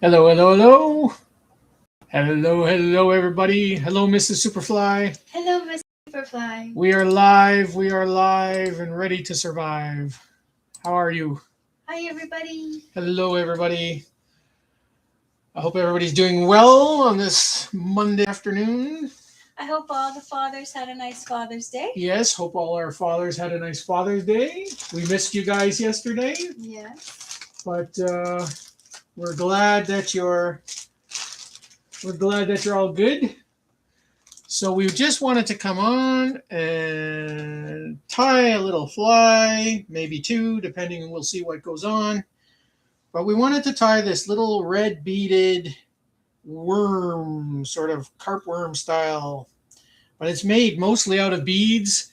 Hello, hello, hello. Hello, hello, everybody. Hello, Mrs. Superfly. Hello, Miss Superfly. We are live and ready to survive. How are you? Hi, everybody. Hello, everybody. I hope everybody's doing well on this Monday afternoon. I hope all the fathers had a nice Father's Day. Yes, hope all our fathers had a nice Father's Day. We missed you guys yesterday, Yes. but we're glad that you're all good. So we just wanted to come on and tie a little fly, maybe two, depending, we'll see what goes on. But we wanted to tie this little red beaded worm, sort of carp worm style. But it's made mostly out of beads.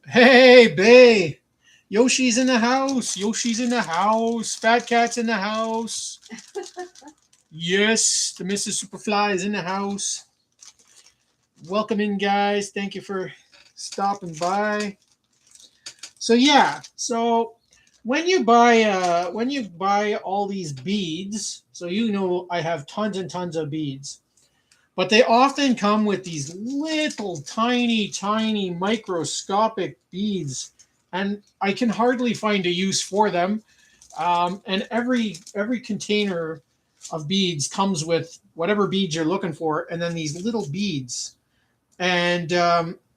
Hey, Bay! Yoshi's in the house. Yoshi's in the house. Fat Cat's in the house. Yes, the Mrs. Superfly is in the house. Welcome in, guys. Thank you for stopping by. So when you buy all these beads, so I have tons and tons of beads, but they often come with these little tiny microscopic beads, and I can hardly find a use for them. And every container of beads comes with whatever beads you're looking for, and then these little beads. And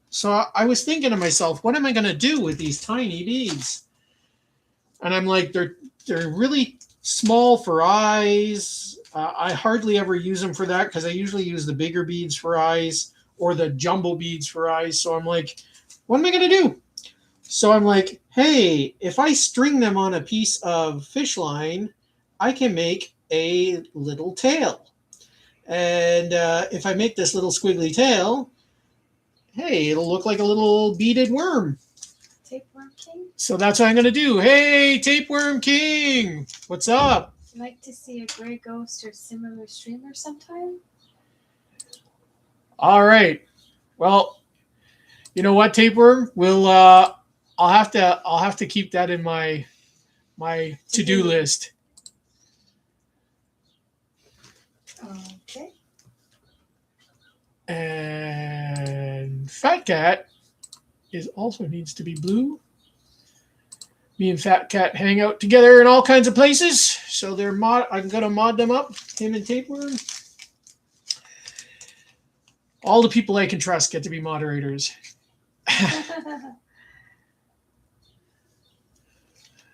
so I was thinking to myself, what am I going to do with these tiny beads? And I'm like, they're really small for eyes. I hardly ever use them for that because I usually use the bigger beads for eyes or the jumbo beads for eyes. So I'm like, what am I going to do? So I'm like, hey, if I string them on a piece of fish line, I can make a little tail. And if I make this little squiggly tail, hey, it'll look like a little beaded worm. Tapeworm King? So that's what I'm going to do. Hey, Tapeworm King! What's up? Would you like to see a gray ghost or similar streamer sometime? All right. Well, you know what, Tapeworm? I'll have to keep that in my to-do list. Okay. And Fat Cat also needs to be blue. Me and Fat Cat hang out together in all kinds of places, so I'm gonna mod them up. Him and Tapeworm. All the people I can trust get to be moderators.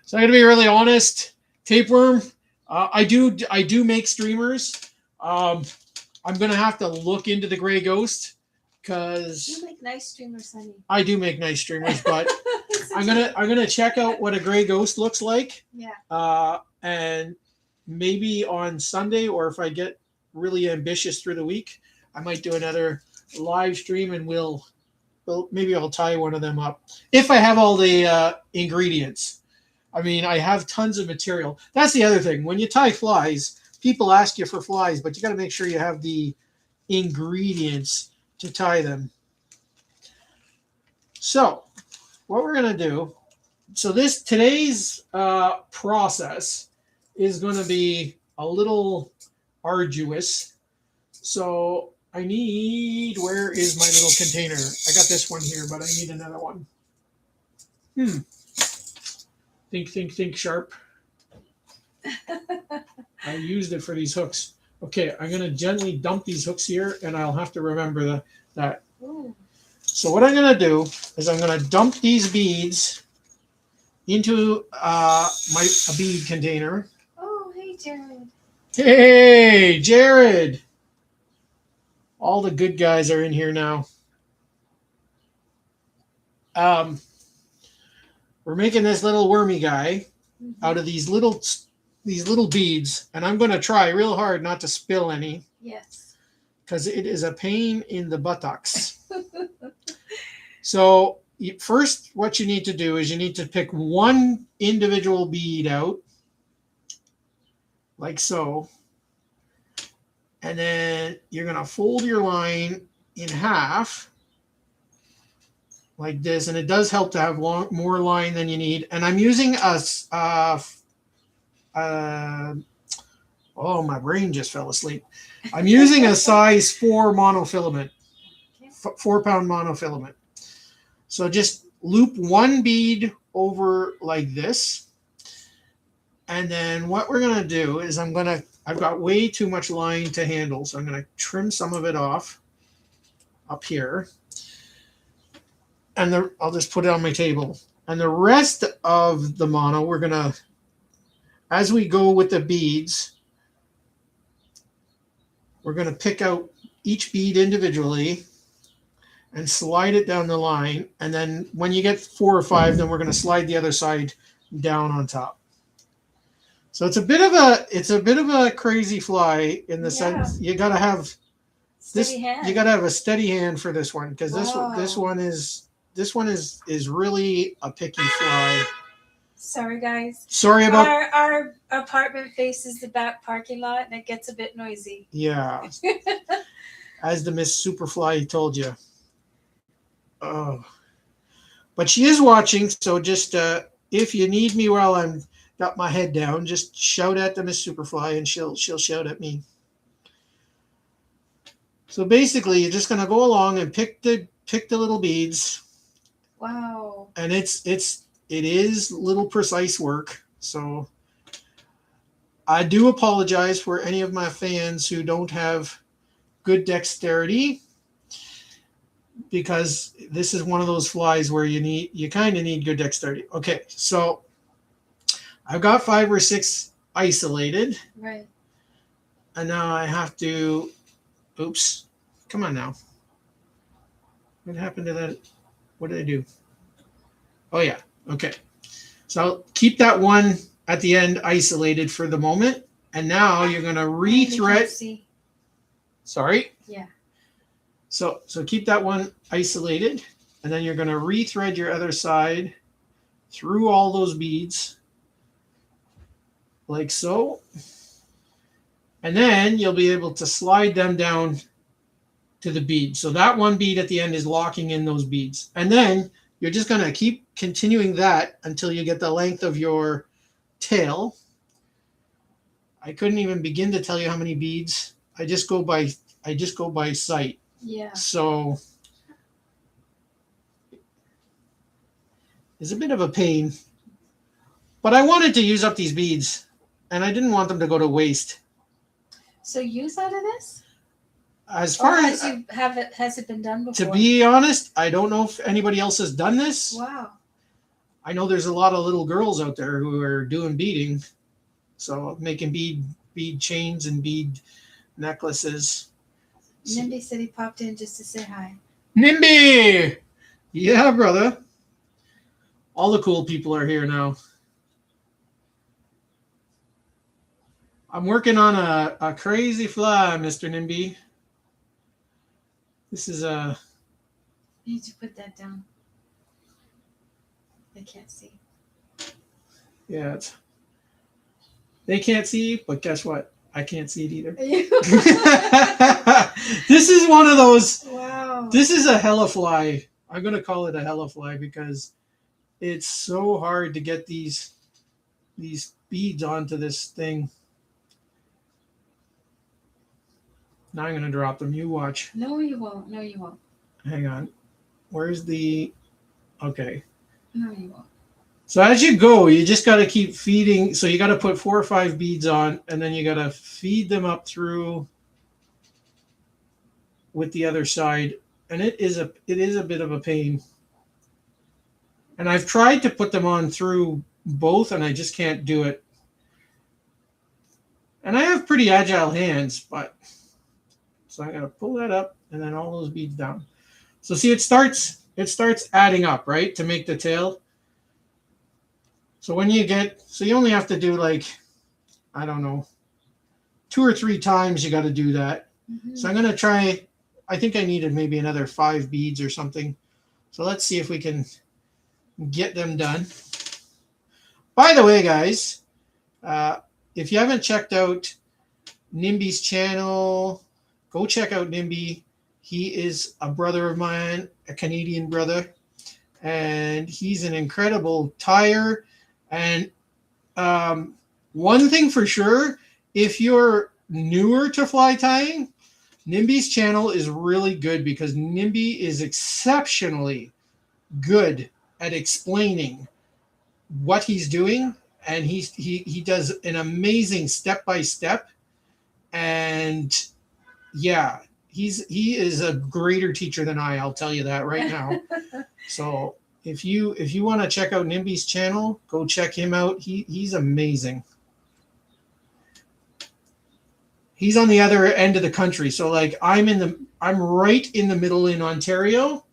So I'm gonna be really honest, Tapeworm. I do make streamers. I'm gonna have to look into the Gray Ghost because you make nice streamers, honey. I do make nice streamers, but I'm gonna check out what a Gray Ghost looks like. Yeah. And maybe on Sunday, or if I get really ambitious through the week, I might do another live stream, and maybe I'll tie one of them up if I have all the ingredients. I mean, I have tons of material. That's the other thing. When you tie flies, people ask you for flies, but you got to make sure you have the ingredients to tie them. So what we're going to do, so today's process is going to be a little arduous. So where is my little container? I got this one here, but I need another one. Think, Sharpe. I used it for these hooks. Okay, I'm going to gently dump these hooks here, and I'll have to remember that. Ooh. So what I'm going to do is I'm going to dump these beads into a bead container. Oh, hey, Jared. Hey, Jared. All the good guys are in here now. We're making this little wormy guy out of these little beads, and I'm going to try real hard not to spill any. Yes. Because it is a pain in the buttocks. So first, what you need to do is you need to pick one individual bead out, like so. And then you're going to fold your line in half, like this. And it does help to have more line than you need. And I'm using a Oh, my brain just fell asleep. I'm using a size 4 monofilament, 4-pound monofilament. So just loop one bead over like this. And then what we're going to do is I've got way too much line to handle. So I'm going to trim some of it off up here. And I'll just put it on my table. And the rest of the mono, we're going to, as we go with the beads, we're going to pick out each bead individually and slide it down the line. And then when you get 4 or 5, then we're going to slide the other side down on top. So it's a bit of a crazy fly in the sense you got to have steady hand. You got to have a steady hand for this one, because this one is really a picky fly. Sorry, guys. Sorry about our apartment faces the back parking lot, and it gets a bit noisy. Yeah. As the Miss Superfly told you. Oh. But she is watching, so just if you need me while I'm got my head down, just shout at the Miss Superfly and she'll shout at me. So basically you're just gonna go along and pick the little beads. Wow. And it is little precise work. So I do apologize for any of my fans who don't have good dexterity, because this is one of those flies where you kind of need good dexterity. Okay, so I've got 5 or 6 isolated. Right. And now I have to, oops, come on now. What happened to that? What did I do? Oh yeah, okay. So I'll keep that one at the end isolated for the moment. And now you're going to rethread. Sorry. Yeah. So keep that one isolated, and then you're going to rethread your other side through all those beads, like so. And then you'll be able to slide them down to the bead. So that one bead at the end is locking in those beads. And then you're just going to keep continuing that until you get the length of your tail. I couldn't even begin to tell you how many beads. I just go by sight. Yeah. So it's a bit of a pain. But I wanted to use up these beads, and I didn't want them to go to waste. So use out of this? As far as has it been done before? To be honest, I don't know if anybody else has done this. Wow. I know there's a lot of little girls out there who are doing beading, so making bead chains and bead necklaces. Nimby said he popped in just to say hi. Nimby! Yeah, brother. All the cool people are here now. I'm working on a crazy fly, Mr. Nimby. This is I need to put that down. I can't see. Yeah, they can't see, but guess what? I can't see it either. This is one of those. Wow. This is a hella fly. I'm going to call it a hella fly because it's so hard to get these beads onto this thing. Now I'm going to drop them. You watch. No, you won't. No, you won't. Hang on. Where's the... Okay. No, you won't. So as you go, you just got to keep feeding. So you got to put 4 or 5 beads on, and then you got to feed them up through with the other side. And it is a bit of a pain. And I've tried to put them on through both, and I just can't do it. And I have pretty agile hands, but so I got to pull that up and then all those beads down. So see, it starts adding up, right, to make the tail. So when you you only have to do like, I don't know, 2 or 3 times you got to do that. Mm-hmm. So I'm going to try, I think I needed maybe another 5 beads or something. So let's see if we can get them done. By the way, guys, if you haven't checked out Nimby's channel, go check out Nimby. He is a brother of mine, a Canadian brother, and he's an incredible tyer. And one thing for sure, if you're newer to fly tying, Nimby's channel is really good because Nimby is exceptionally good at explaining what he's doing, and he does an amazing step by step. And yeah, he is a greater teacher than I'll tell you that right now. So if you want to check out Nimby's channel, go check him out. He's amazing. He's on the other end of the country. So like I'm right in the middle in Ontario,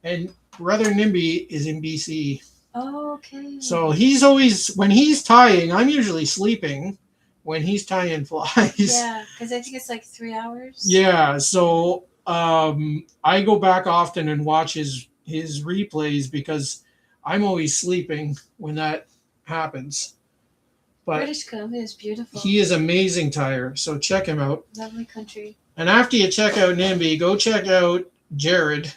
and Brother Nimby is in BC. Oh, okay. So he's always, when he's tying, I'm usually sleeping when he's tying flies. Yeah, because I think it's like 3 hours. Yeah, so I go back often and watch his replays because I'm always sleeping when that happens. But British Columbia is beautiful. he is amazing tyer, so check him out. Lovely country. And after you check out Nimby, go check out Jared.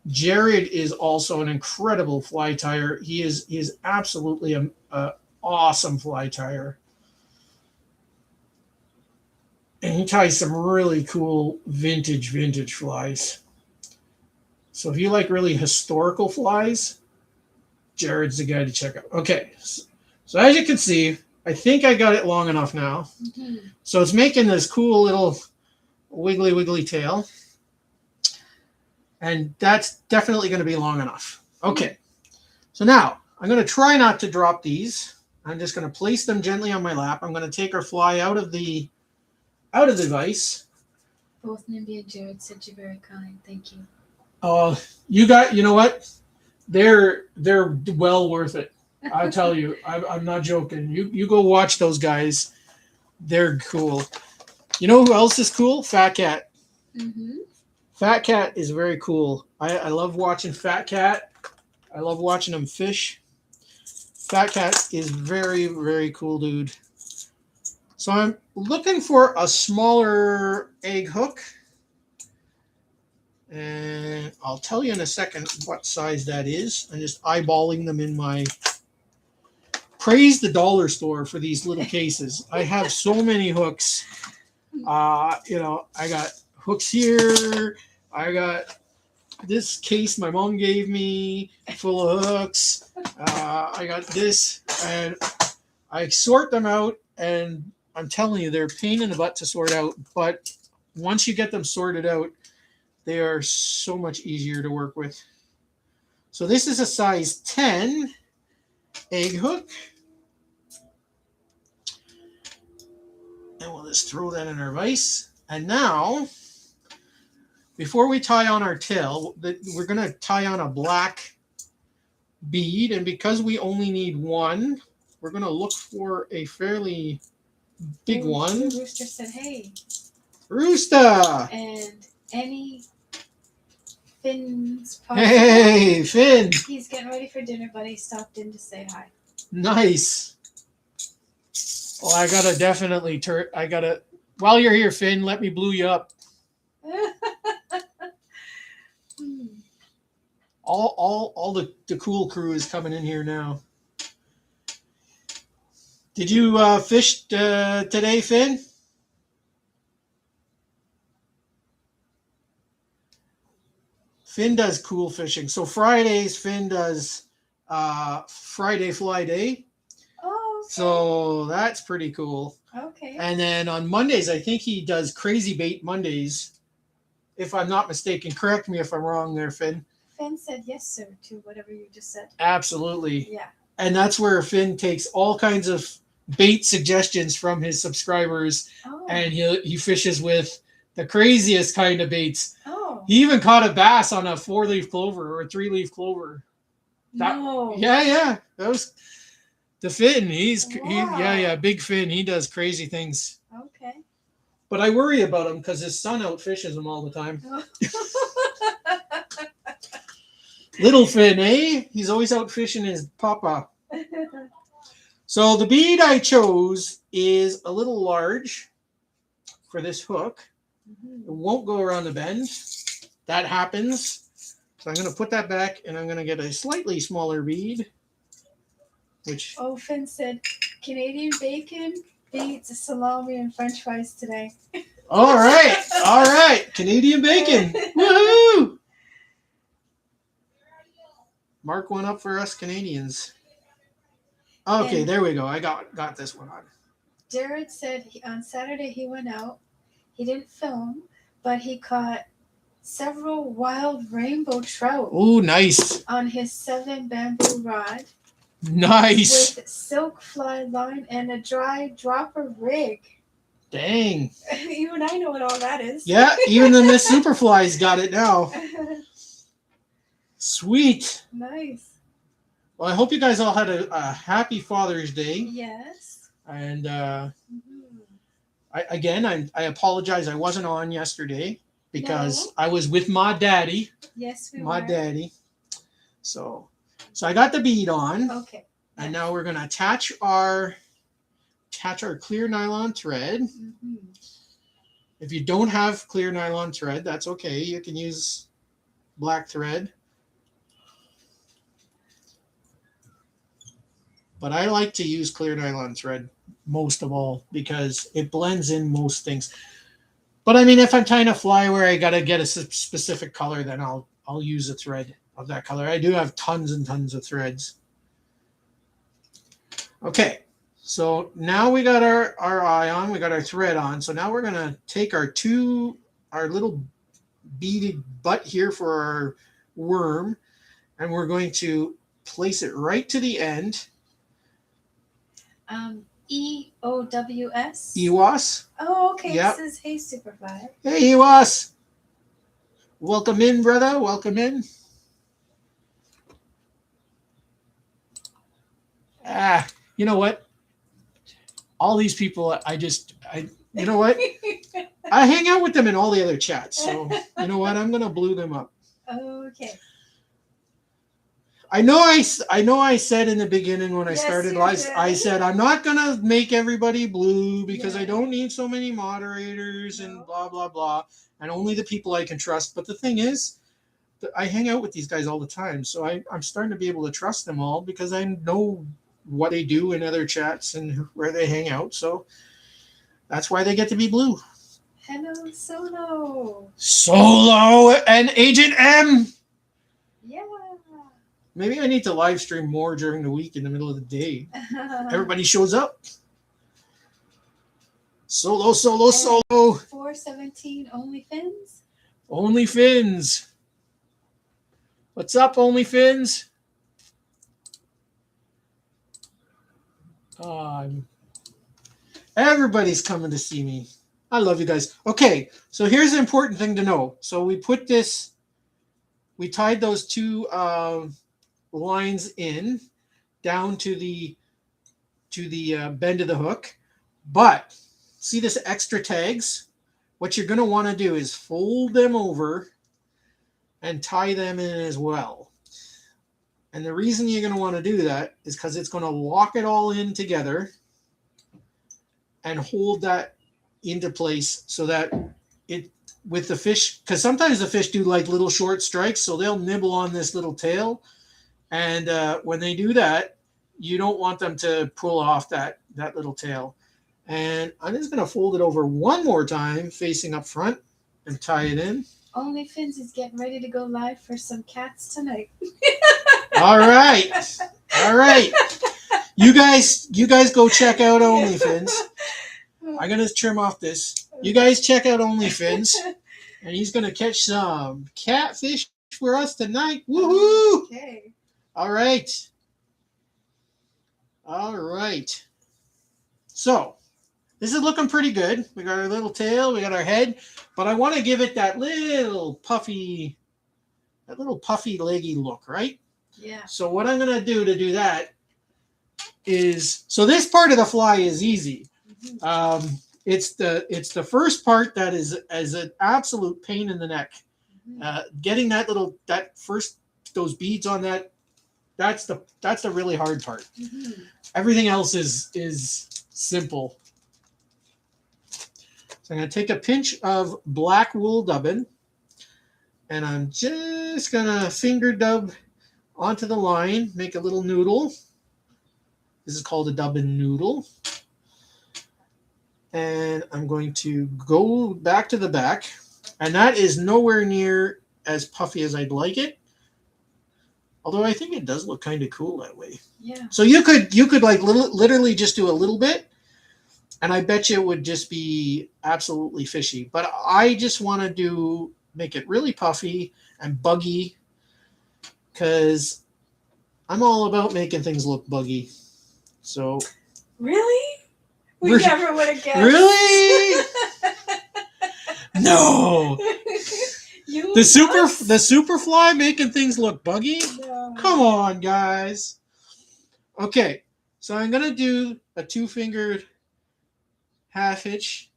Jared is also an incredible fly tyer. He is absolutely an awesome fly tyer. And he ties some really cool vintage flies. So if you like really historical flies, Jared's the guy to check out. Okay, so as you can see, I think I got it long enough now. Mm-hmm. So it's making this cool little wiggly tail. And that's definitely going to be long enough. Okay, so now I'm going to try not to drop these. I'm just going to place them gently on my lap. I'm going to take our fly out of the vise. Both Nimby and Jared said you're very kind. Thank you. You know what? They're well worth it. I tell you, I'm not joking. You go watch those guys. They're cool. You know who else is cool? Fat Cat. Mm-hmm. Fat Cat is very cool. I love watching Fat Cat. I love watching him fish. Fat Cat is very, very cool dude. So I'm looking for a smaller egg hook. And I'll tell you in a second what size that is. I'm just eyeballing them in my... Praise the dollar store for these little cases. I have so many hooks. I got hooks here. I got this case my mom gave me full of hooks. I got this, and I sort them out, and I'm telling you, they're a pain in the butt to sort out. But once you get them sorted out, they are so much easier to work with. So this is a size 10 egg hook. And we'll just throw that in our vise. And now, before we tie on our tail, we're going to tie on a black bead. And because we only need one, we're going to look for a fairly big one. Rooster said, hey. Rooster! And any Finn's part. Hey, Finn! He's getting ready for dinner, but he stopped in to say hi. Nice. Well, I gotta definitely while you're here, Finn, let me blue you up. All the cool crew is coming in here now. Did you fish today, Finn? Finn does cool fishing. So Fridays, Finn does Friday Fly Day. Oh, okay. So that's pretty cool. Okay. And then on Mondays, I think he does Crazy Bait Mondays, if I'm not mistaken. Correct me if I'm wrong there, Finn. Finn said yes, sir, to whatever you just said. Absolutely. Yeah. And that's where Finn takes all kinds of bait suggestions from his subscribers, and he fishes with the craziest kind of baits. Oh. He even caught a bass on a 4-leaf clover or a 3-leaf clover. No. Yeah. That was the Finn. Wow. Big Finn. He does crazy things. Okay. But I worry about him because his son outfishes him all the time. Little Finn, eh? He's always out fishing his papa. So the bead I chose is a little large for this hook. It won't go around the bend. That happens. So I'm going to put that back, and I'm going to get a slightly smaller bead. Which? Oh, Finn said, Canadian bacon beets, salami, and French fries today. All right. Canadian bacon. Woohoo! Mark one up for us Canadians. Okay, And there we go. I got this one on. Jared said on Saturday he went out. He didn't film, but he caught several wild rainbow trout Oh, nice. on his 7 bamboo rod Nice. with silk fly line and a dry dropper rig. Dang. Even I know what all that is. Yeah, even the Miss Superfly's got it now. Sweet. Nice. Well, I hope you guys all had a happy Father's Day. Yes. And I apologize. I wasn't on yesterday because No. I was with my daddy. Yes, we My were. daddy. So I got the bead on. Okay. And now we're gonna attach our clear nylon thread. Mm-hmm. If you don't have clear nylon thread, that's okay. You can use black thread. But I like to use clear nylon thread most of all because it blends in most things. But I mean, if I'm tying a fly where I gotta get a specific color, then I'll use a thread of that color. I do have tons and tons of threads. Okay, so now we got our eye on, we got our thread on. So now we're gonna take our little beaded butt here for our worm, and we're going to place it right to the end. EOWS. Ewas. Oh, okay. Yep. This is Hey Superfly. Hey, Ewas. Welcome in, brother. Welcome in. You know what? All these people, you know what? I hang out with them in all the other chats. So, you know what? I'm going to blue them up. Okay. I know I said in the beginning when I started live, did. I said I'm not going to make everybody blue because I Yeah. don't need so many moderators and blah, blah, blah. And only the people I can trust. But the thing is, I hang out with these guys all the time. So I'm starting to be able to trust them all because I know what they do in other chats and where they hang out. So that's why they get to be blue. Hello, Solo. Solo and Agent M. Yeah. Maybe I need to live stream more during the week in the middle of the day. Everybody shows up. Solo. 417 OnlyFins. OnlyFins. What's up, OnlyFins? Everybody's coming to see me. I love you guys. Okay, so here's an important thing to know. So we tied those two lines in down to the bend of the hook. But see this extra tags? What you're going to want to do is fold them over and tie them in as well. And the reason you're going to want to do that is because it's going to lock it all in together and hold that into place so that it with the fish, because sometimes the fish do like little short strikes, so they'll nibble on this little tail. And when they do that, you don't want them to pull off that little tail. And I'm just going to fold it over one more time facing up front and tie it in. OnlyFins is getting ready to go live for some cats tonight. All right. You guys go check out OnlyFins. I'm going to trim off this. You guys check out OnlyFins. And he's going to catch some catfish for us tonight. Woohoo! Okay. All right. So, this is looking pretty good. We got our little tail, we got our head, but I want to give it that little puffy leggy look, right? Yeah. So what I'm going to do that is, so this part of the fly is easy. Mm-hmm. It's the first part that is an absolute pain in the neck. Getting those beads on that's the really hard part. Mm-hmm. Everything else is simple. So I'm going to take a pinch of black wool dubbin, and I'm just going to finger dub onto the line, make a little noodle. This is called a dubbin noodle. And I'm going to go back to the back. And that is nowhere near as puffy as I'd like it. Although I think it does look kind of cool that way. Yeah. So you could like literally just do a little bit, and I bet you it would just be absolutely fishy. But I just want to make it really puffy and buggy, because I'm all about making things look buggy. So Really? We never would have guessed. Really? No. The Superfly making things look buggy? No. Come on, guys. Okay, so I'm gonna do a 2-fingered half hitch,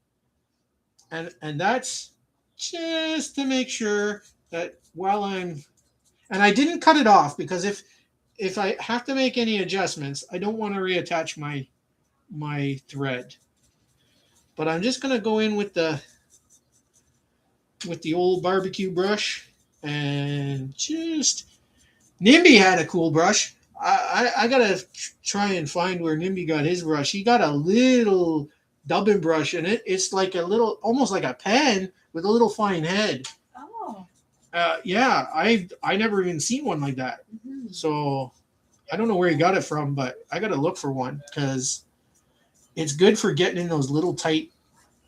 and that's just to make sure that while and I didn't cut it off, because if I have to make any adjustments, I don't want to reattach my thread. But I'm just gonna go in with the old barbecue brush, and just NIMBY had a cool brush. I gotta try and find where NIMBY got his brush. He got a little dubbing brush, and it's like a little, almost like a pen with a little fine head. Oh. Yeah, I never even seen one like that. Mm-hmm. So I don't know where he got it from, but I gotta look for one, because it's good for getting in those little tight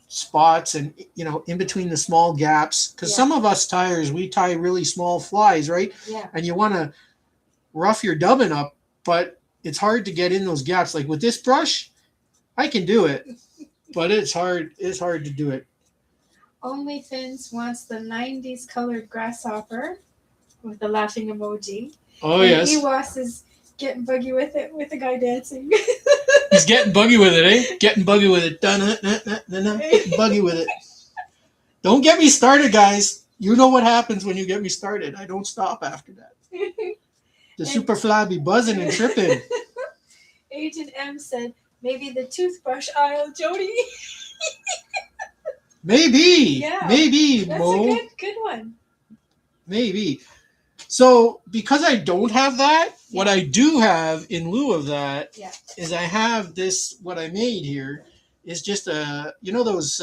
spots, and in between the small gaps, because some of us tyers, we tie really small flies, right? Yeah. And you want to rough your dubbing up, but it's hard to get in those gaps. Like with this brush, I can do it, but it's hard to do it. Only Fins wants the 90s colored grasshopper with the laughing emoji. Oh, and yes. Ewas is getting buggy with it, with the guy dancing. He's getting buggy with it, eh? Getting buggy with it. Getting buggy with it. Don't get me started, guys. You know what happens when you get me started. I don't stop after that. The Superfly be buzzing and tripping. Agent M said, maybe the toothbrush aisle, Jody. Maybe. Yeah. Maybe, That's Mo. a good one. Maybe. So, because I don't have that, what I do have in lieu of that is I have this, what I made here is just those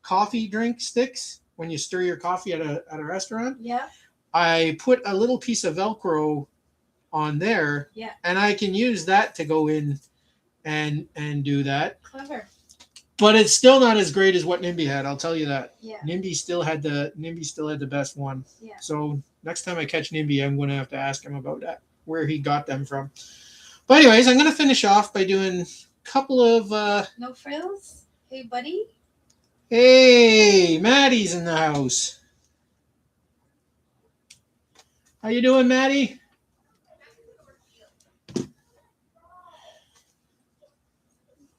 coffee drink sticks when you stir your coffee at a restaurant? Yeah. I put a little piece of Velcro on there, and I can use that to go in and do that. Clever. But it's still not as great as what NIMBY had, I'll tell you that. Yeah. NIMBY still had the best one. Yeah. So next time I catch NIMBY, I'm going to have to ask him about that, where he got them from. But anyways, I'm going to finish off by doing a couple of... No frills? Hey, buddy? Hey, Maddie's in the house. How you doing, Maddie?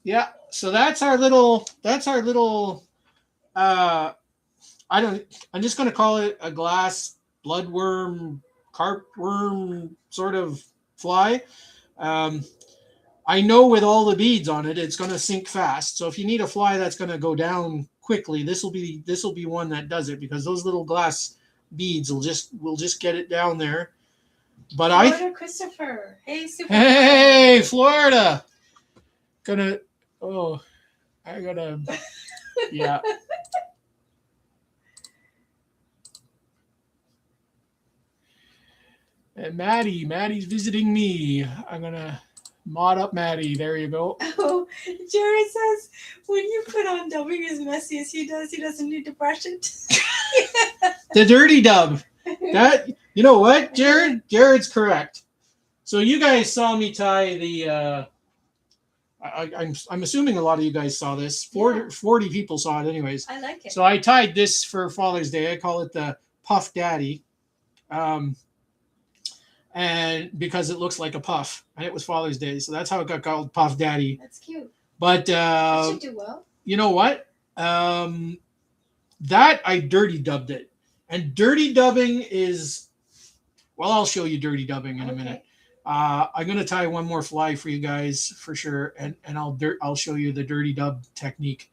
Yeah, so that's our little I'm just going to call it a glass bloodworm, carpworm sort of fly. I know with all the beads on it, it's going to sink fast. So if you need a fly that's going to go down quickly, this will be one that does it, because those little glass beads will just get it down there. But Florida Christopher. Hey, Hey, Florida. Yeah. And Maddie's visiting me. I'm gonna mod up Maddie. There you go. Oh, Jared says when you put on dubbing as messy as he does, he doesn't need to brush it. The dirty dub. That, you know what, Jared? Jared's correct. So you guys saw me tie the. I'm assuming a lot of you guys saw this. 40 people saw it, anyways. I like it. So I tied this for Father's Day. I call it the Puff Daddy. And because it looks like a puff, and it was Father's Day, so that's how it got called Puff Daddy. That's cute. But that should do well. You know what? That I dirty dubbed it, and dirty dubbing is, well, I'll show you dirty dubbing in a minute. I'm gonna tie one more fly for you guys for sure, and I'll show you the dirty dub technique.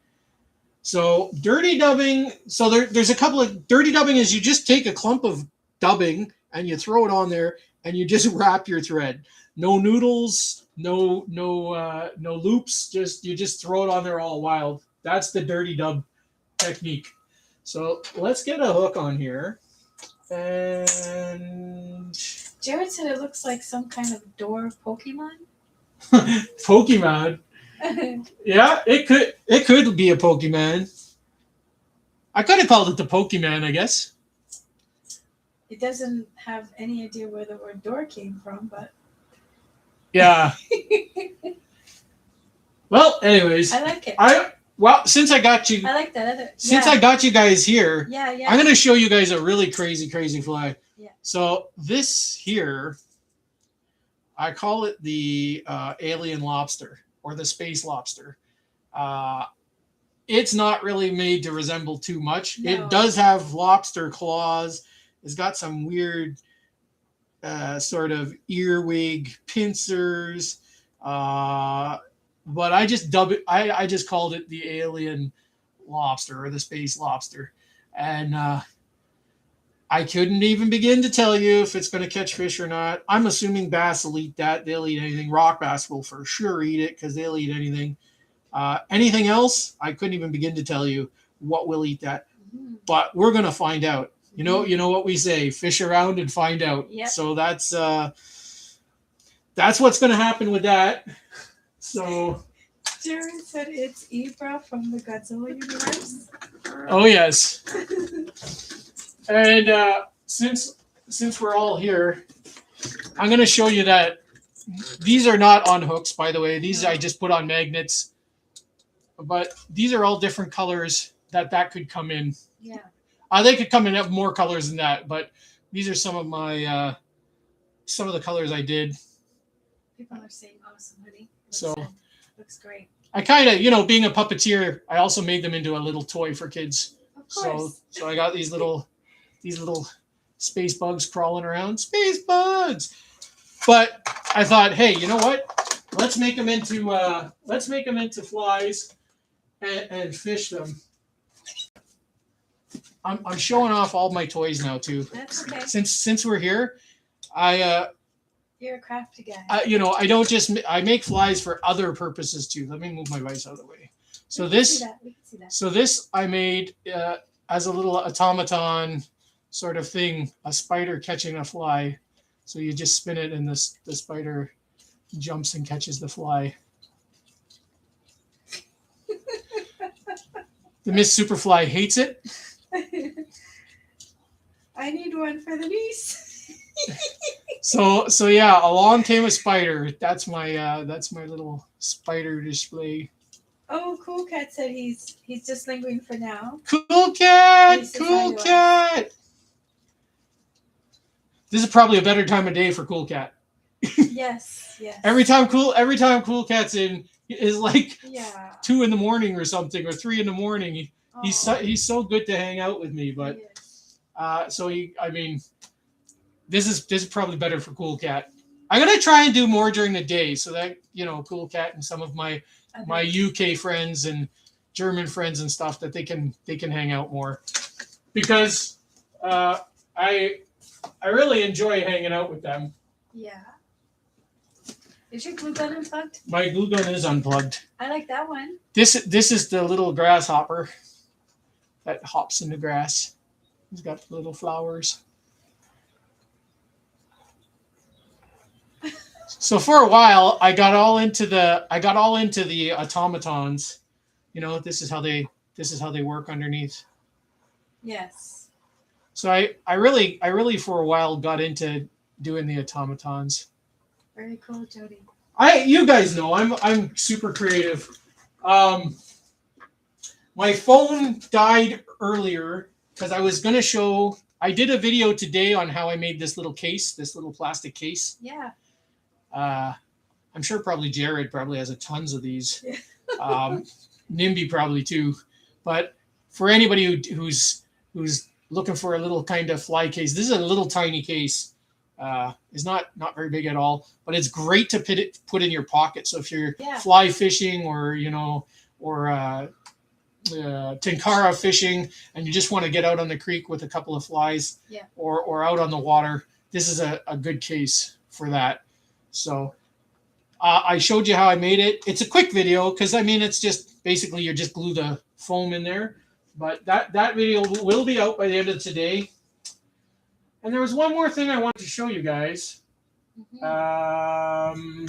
So dirty dubbing. So there's a couple of dirty dubbing is you just take a clump of dubbing and you throw it on there. And you just wrap your thread. No noodles, no loops. You just throw it on there all wild. That's the dirty dub technique. So let's get a hook on here. And Jared said it looks like some kind of door Pokemon. Pokemon. Yeah, it could be a Pokemon. I could have called it the Pokemon, I guess. It doesn't have any idea where the word door came from, but yeah. Well, anyways, I like it. Since I got you, I like that other. Since I got you guys here, yeah. I'm gonna show you guys a really crazy fly. Yeah. So this here, I call it the alien lobster or the space lobster. It's not really made to resemble too much. No. It does have lobster claws. It's got some weird sort of earwig pincers. But I just I just called it the alien lobster or the space lobster. And I couldn't even begin to tell you if it's going to catch fish or not. I'm assuming bass will eat that. They'll eat anything. Rock bass will for sure eat it because they'll eat anything. Anything else, I couldn't even begin to tell you what will eat that. Mm-hmm. But we're going to find out. You know what we say, fish around and find out. Yep. So that's what's going to happen with that. So Jared said it's Ibra from the Godzilla universe. Oh yes. And since we're all here, I'm going to show you that these are not on hooks, by the way. These I just put on magnets. But these are all different colors that could come in. Yeah. They could come in have more colors than that, but these are some of my some of the colors I did. People are saying awesome, honey. Looks great. I kind of, being a puppeteer, I also made them into a little toy for kids. Of course. So I got these little space bugs crawling around. Space bugs. But I thought, hey, you know what? Let's make them into flies and fish them. I'm showing off all my toys now too. That's okay. Since we're here, You're a crafty guy. I don't just I make flies for other purposes too. Let me move my vise out of the way. So we can see that. So this I made as a little automaton sort of thing, a spider catching a fly. So you just spin it and the spider jumps and catches the fly. The Miss Superfly hates it. I need one for the niece. So yeah, along came a spider. That's my little spider display. Oh, Cool Cat said he's just lingering for now. Cool Cat. This is probably a better time of day for Cool Cat. Yes. Every time Cool Cat's in is like 2 a.m. or something, or 3 a.m. He's so good to hang out with me, but this is probably better for Cool Cat. I'm gonna try and do more during the day so that Cool Cat and some of my UK friends and German friends and stuff that they can hang out more, because I really enjoy hanging out with them. Yeah. Is your glue gun unplugged? My glue gun is unplugged. I like that one. This is the little grasshopper that hops in the grass. He's got little flowers. So for a while, I got all into the automatons. This is how they work underneath. Yes. So I really for a while got into doing the automatons. Very cool, Jody. You guys know I'm super creative. My phone died earlier because I was going to show. I did a video today on how I made this little plastic case. Yeah. I'm sure probably Jared probably has tons of these. NIMBY probably too. But for anybody who's looking for a little kind of fly case, this is a little tiny case. Is not very big at all, but it's great to put in your pocket. So if you're fly fishing or tenkara fishing and you just want to get out on the creek with a couple of flies, or out on the water, this is a good case for that. So I showed you how I made it. It's a quick video because it's just basically you just glue the foam in there. But that video will be out by the end of today. And there was one more thing I wanted to show you guys. Mm-hmm.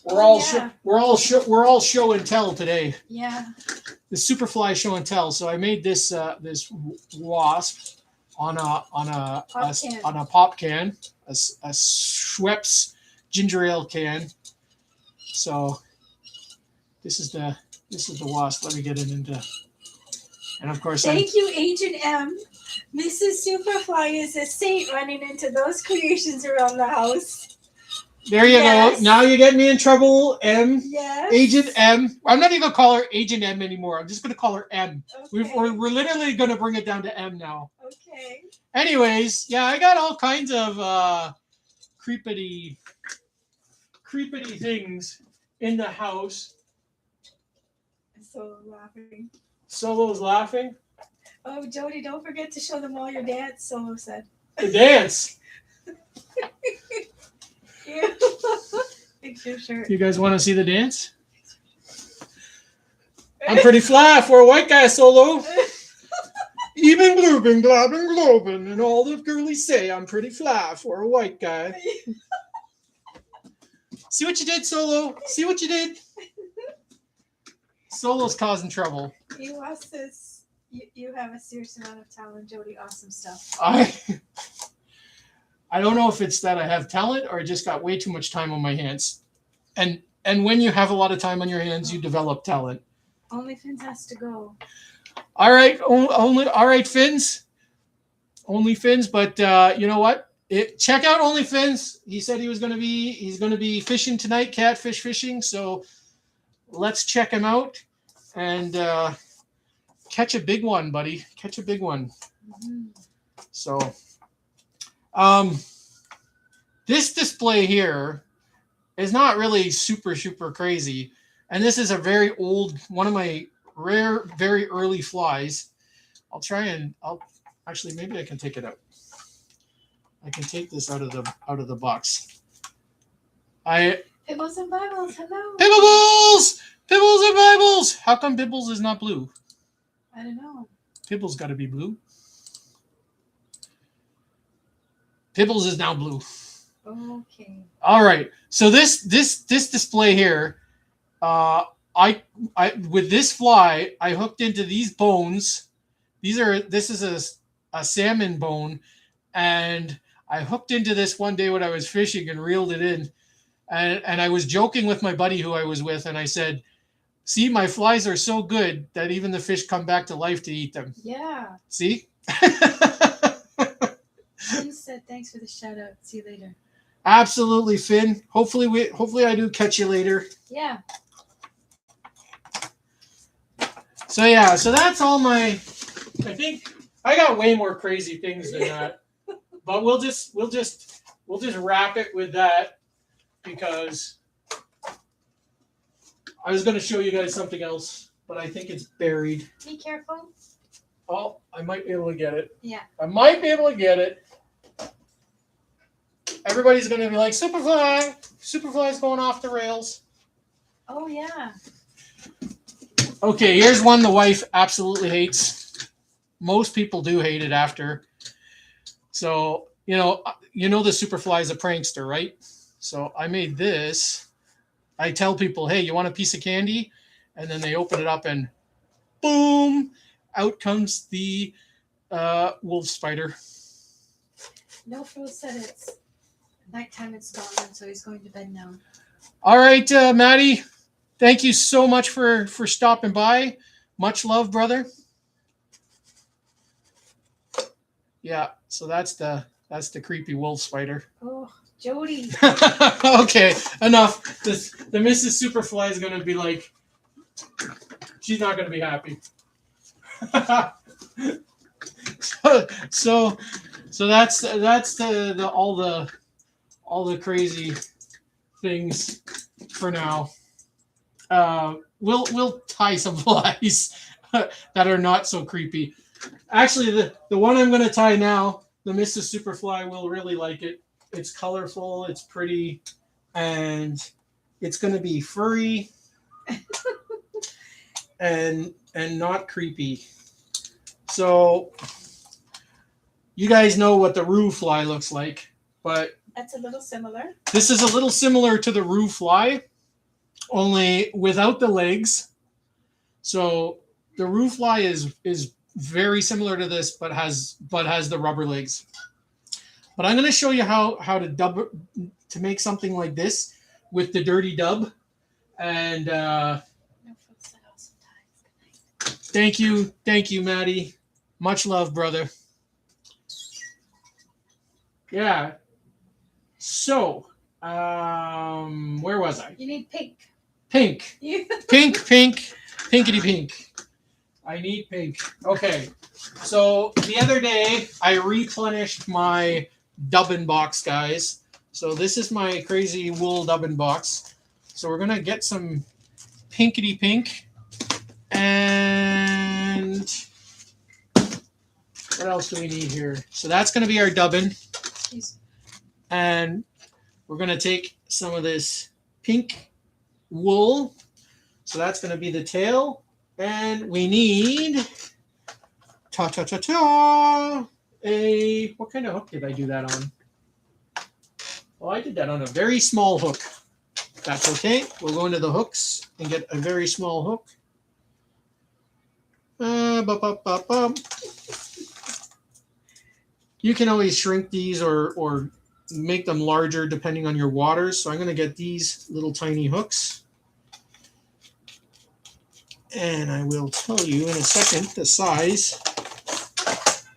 We're all show and tell today. Yeah. The Superfly show and tell. So I made this this wasp on a pop can, a Schweppes ginger ale can. So this is the wasp. Let me get it into. And of course, thank you, Agent M. Mrs. Superfly is a saint running into those creations around the house. There you go. Now you get me in trouble, M. Yes. Agent M. I'm not even going to call her Agent M anymore. I'm just going to call her M. Okay. We're literally going to bring it down to M now. Okay. Anyways, yeah, I got all kinds of creepity things in the house. Solo laughing. Solo's laughing. Oh, Jody, don't forget to show them all your dance, Solo said. The dance. Yeah. Fix your shirt. You guys want to see the dance? I'm pretty fly for a white guy, Solo. Even gloobing, globbing, globing, and all the girlies say I'm pretty fly for a white guy. See what you did, Solo? See what you did? Solo's causing trouble. You says you have a serious amount of talent, Jody. Awesome stuff. I don't know if it's that I have talent or I just got way too much time on my hands. And when you have a lot of time on your hands, you develop talent. OnlyFins has to go. All right, all right, Fins. OnlyFins, but you know what? Check out OnlyFins. He said he's going to be fishing tonight, catfish fishing. So let's check him out and catch a big one, buddy. Catch a big one. Mm-hmm. So, this display here is not really super crazy, and this is a very old one of my rare, very early flies. I'll actually maybe I can take it out. I can take this out of the box. Pibbles and Bibles, hello. Pibbles! Pibbles and Bibles! How come Pibbles is not blue? I don't know. Pibbles got to be blue. Pibbles is now blue. Okay. All right. So this display here, I with this fly, I hooked into these bones. This is a salmon bone, and I hooked into this one day when I was fishing and reeled it in. And I was joking with my buddy who I was with, and I said, see, my flies are so good that even the fish come back to life to eat them. Yeah. See? Finn said thanks for the shout out. See you later. Absolutely, Finn. Hopefully I do catch you later. Yeah. So yeah, so that's all my. I think I got way more crazy things than that, but we'll just wrap it with that because I was going to show you guys something else, but I think it's buried. Be careful. Oh, I might be able to get it. Yeah. I might be able to get it. Everybody's going to be like, Superfly's going off the rails. Oh, yeah. Okay, here's one the wife absolutely hates. Most people do hate it after. So, you know the Superfly is a prankster, right? So I made this. I tell people, hey, you want a piece of candy? And then they open it up and boom, out comes the wolf spider. No Fro said it's nighttime in Scotland, so he's going to bed now. All right, Maddie, thank you so much for stopping by. Much love, brother. Yeah, so that's the creepy wolf spider. Oh, Jody. Okay, enough. The Mrs. Superfly is going to be like, she's not going to be happy. so that's the all the crazy things for now. We'll tie some flies that are not so creepy. Actually, the one I'm going to tie now, the Mrs. Superfly will really like it. It's colorful, it's pretty, and It's going to be furry and not creepy. So you guys know what the roo fly looks like, but That's a little similar. this is a little similar to the roo fly, only without the legs. So the roo fly is very similar to this, but has the rubber legs. But I'm going to show you how to make something like this with the dirty dub. And thank you, Maddie. Much love, brother. Yeah. So, where was I? You need pink. Pink. Pink, pinkity pink. I need pink. Okay. So the other day I replenished my dubbin box, guys. So this is my crazy wool dubbin box. So we're gonna get some pinkity pink. And what else do we need here? So that's gonna be our dubbin. And we're gonna take some of this pink wool. So that's gonna be the tail. And we need what kind of hook did I do that on? Well, I did that on a very small hook. That's okay. We'll go into the hooks and get a very small hook. You can always shrink these or make them larger depending on your waters. So I'm going to get these little tiny hooks. And I will tell you in a second the size,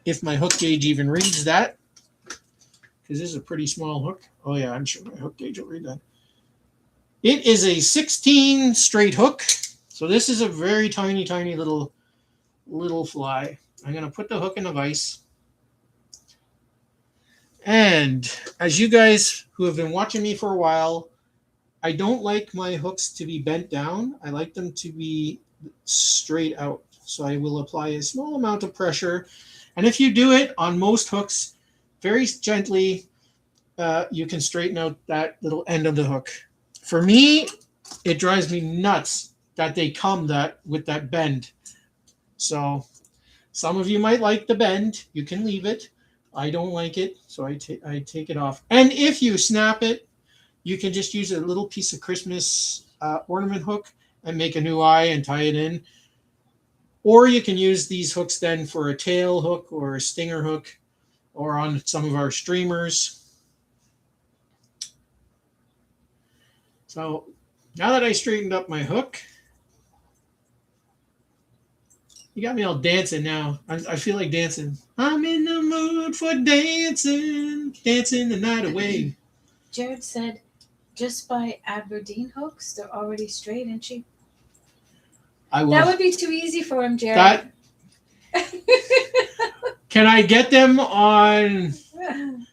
if my hook gauge even reads that, because this is a pretty small hook. Oh yeah, I'm sure my hook gauge will read that. It is a 16 straight hook. So this is a very tiny, tiny little fly. I'm going to put the hook in the vise. And as you guys who have been watching me for a while, I don't like my hooks to be bent down. I like them to be straight out. So I will apply a small amount of pressure. And if you do it on most hooks, very gently, you can straighten out that little end of the hook. For me, it drives me nuts that they come with that bend. So some of you might like the bend. You can leave it. I don't like it, so I take it off. And if you snap it, you can just use a little piece of Christmas ornament hook and make a new eye and tie it in. Or you can use these hooks then for a tail hook or a stinger hook or on some of our streamers. So now that I straightened up my hook, you got me all dancing now. I feel like dancing. I'm in the mood for dancing the night away. Jared said, just buy Aberdeen hooks. They're already straight and cheap. That would be too easy for him, Jared. Can I get them on?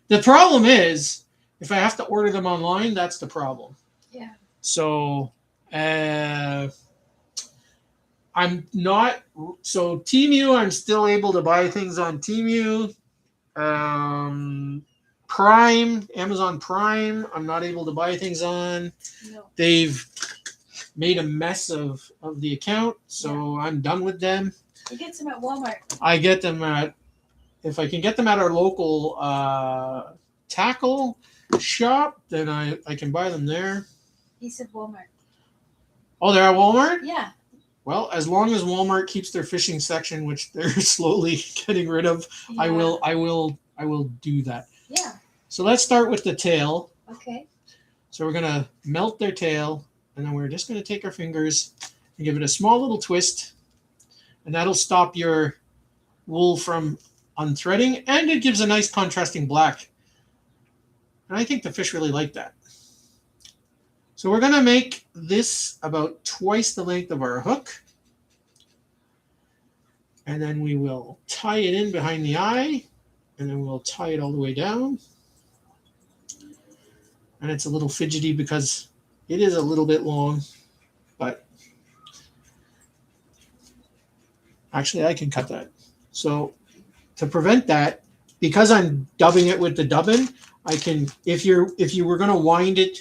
The problem is, if I have to order them online, that's the problem. Yeah. So, I'm not. So Temu, I'm still able to buy things on Temu. Prime, Amazon Prime, I'm not able to buy things on. No. They've made a mess of the account, so I'm done with them. You get them at Walmart. I get them if I can get them at our local tackle shop, then I can buy them there. He said Walmart. Oh, they're at Walmart? Yeah. Well, as long as Walmart keeps their fishing section, which they're slowly getting rid of, yeah. I will do that. Yeah. So let's start with the tail. Okay. So we're gonna melt their tail, and then we're just gonna take our fingers and give it a small little twist, and that'll stop your wool from unthreading, and it gives a nice contrasting black. And I think the fish really like that. So we're gonna make this about twice the length of our hook. And then we will tie it in behind the eye, and then we'll tie it all the way down. And it's a little fidgety because it is a little bit long, but actually I can cut that. So to prevent that, because I'm dubbing it with the dubbin, I can, if you were going to wind it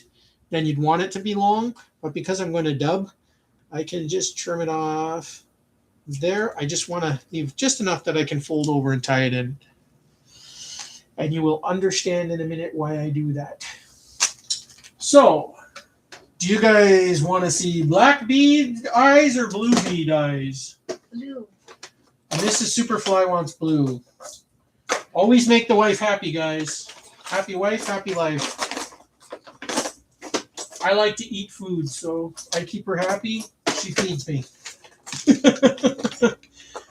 then you'd want it to be long. But because I'm going to dub, I can just trim it off there. I just want to leave just enough that I can fold over and tie it in. And you will understand in a minute why I do that. So, do you guys want to see black bead eyes or blue bead eyes? Blue. And Mrs. Superfly wants blue. Always make the wife happy, guys. Happy wife, happy life. I like to eat food, so I keep her happy. She feeds me.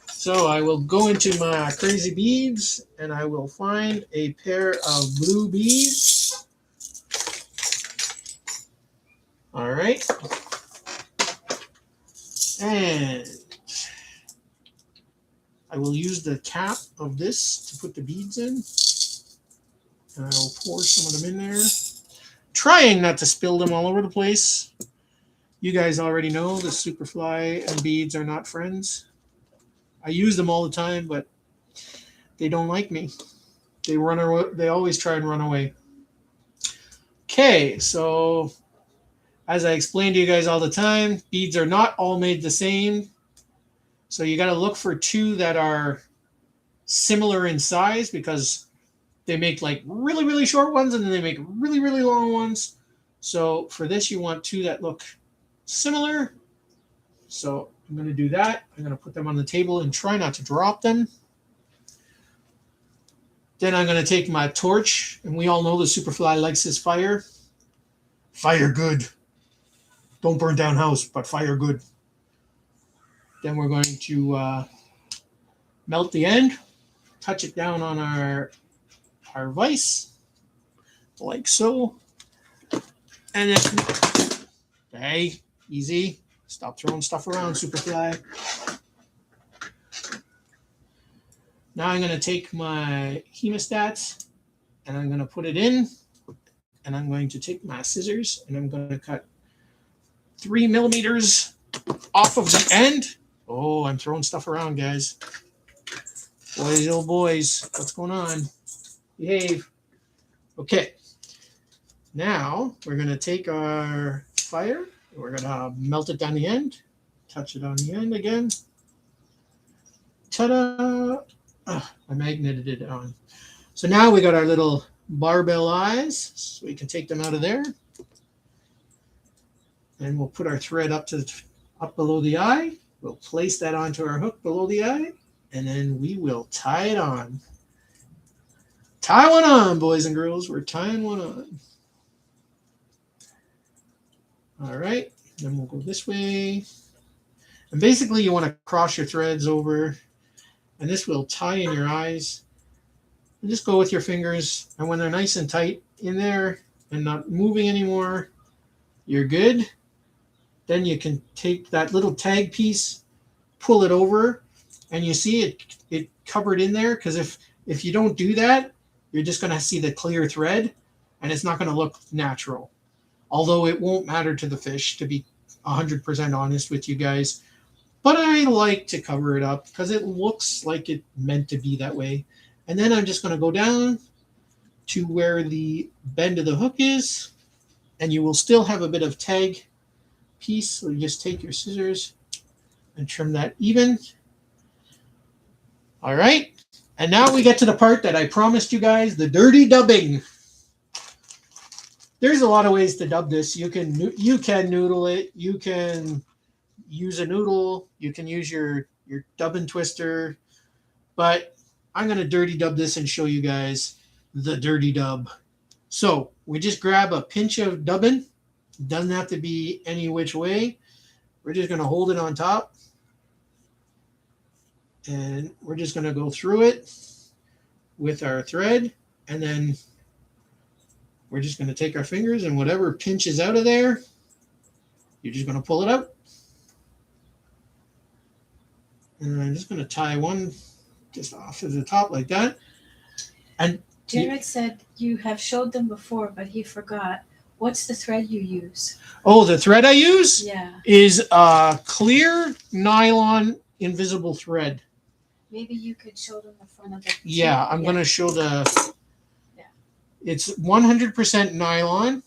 So I will go into my crazy beads and I will find a pair of blue beads. All right. And I will use the cap of this to put the beads in. And I will pour some of them in there. Trying not to spill them all over the place. You guys already know the Superfly and beads are not friends. I use them all the time, but they don't like me. They run away. They always try and run away. Okay, so as I explain to you guys all the time, beads are not all made the same. So you got to look for two that are similar in size because they make like really, really short ones and then they make really, really long ones. So for this, you want two that look similar. So I'm going to do that. I'm going to put them on the table and try not to drop them. Then I'm going to take my torch, and we all know the Superfly likes his fire. Fire good. Don't burn down house, but fire good. Then we're going to melt the end, touch it down on our vise, like so. And then, hey, easy. Stop throwing stuff around, Superfly. Now I'm going to take my hemostats and I'm going to put it in. And I'm going to take my scissors and I'm going to cut 3 millimeters off of the end. Oh, I'm throwing stuff around, guys. Boys, oh boys, what's going on? Behave. Okay. Now we're going to take our fire. We're going to melt it down the end. Touch it on the end again. Ta-da! I magneted it on. So now we got our little barbell eyes. So we can take them out of there. And we'll put our thread up below the eye. We'll place that onto our hook below the eye. And then we will tie it on. Tie one on, boys and girls. We're tying one on. All right, then we'll go this way. And basically you want to cross your threads over, and this will tie in your eyes. And just go with your fingers, and when they're nice and tight in there and not moving anymore, you're good. Then you can take that little tag piece, pull it over, and you see it covered in there, because if you don't do that, you're just going to see the clear thread, and it's not going to look natural. Although it won't matter to the fish, to be 100% honest with you guys. But I like to cover it up because it looks like it meant to be that way. And then I'm just going to go down to where the bend of the hook is. And you will still have a bit of tag piece. So you just take your scissors and trim that even. All right. And now we get to the part that I promised you guys, the dirty dubbing. There's a lot of ways to dub this. You can noodle it. You can use a noodle. You can use your dub and twister. But I'm going to dirty dub this and show you guys the dirty dub. So we just grab a pinch of dubbing. It doesn't have to be any which way. We're just going to hold it on top. And we're just going to go through it with our thread. And then we're just going to take our fingers and whatever pinches out of there, you're just going to pull it out. And I'm just going to tie one just off to the top like that. And Jared said you have showed them before, but he forgot. What's the thread you use? Oh, the thread I use is a clear nylon invisible thread. Maybe you could show them the front of it. Yeah, I'm going to show the... It's 100% nylon,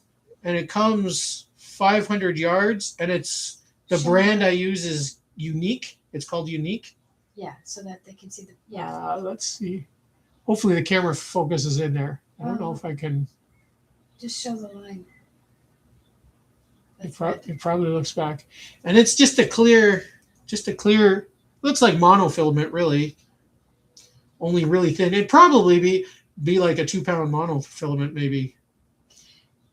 and it comes 500 yards, and it's the Show brand me. I use is Unique. It's called Unique. Yeah, so that they can see the. Yeah. Let's see. Hopefully the camera focuses in there. I don't know if I can. Just show the line. It probably looks back, and it's just a clear. Looks like monofilament, really. Only really thin. It'd probably be like a 2 pound monofilament, maybe.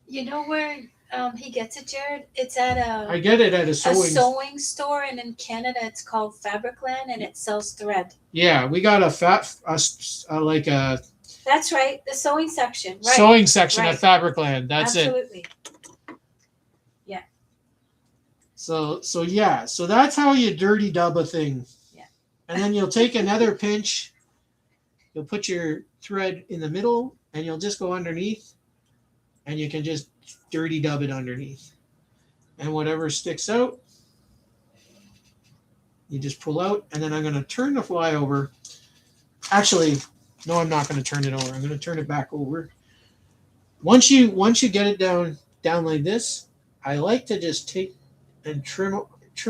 You know where he gets it, Jared? It's at I get it at a a sewing. sewing store, and in Canada it's called Fabricland, and it sells thread. Yeah, we got like a That's right, the sewing section. Right. sewing section Right. at Fabricland. That's it. Absolutely. Yeah. So yeah, so that's how you dirty dub a thing. Yeah. And then you'll take another pinch. You'll put your thread in the middle, and you'll just go underneath, and you can just dirty dub it underneath. And whatever sticks out, you just pull out, and then I'm going to turn the fly over. Actually, no, I'm not going to turn it over. I'm going to turn it back over. Once you get it down like this, I like to just take and trim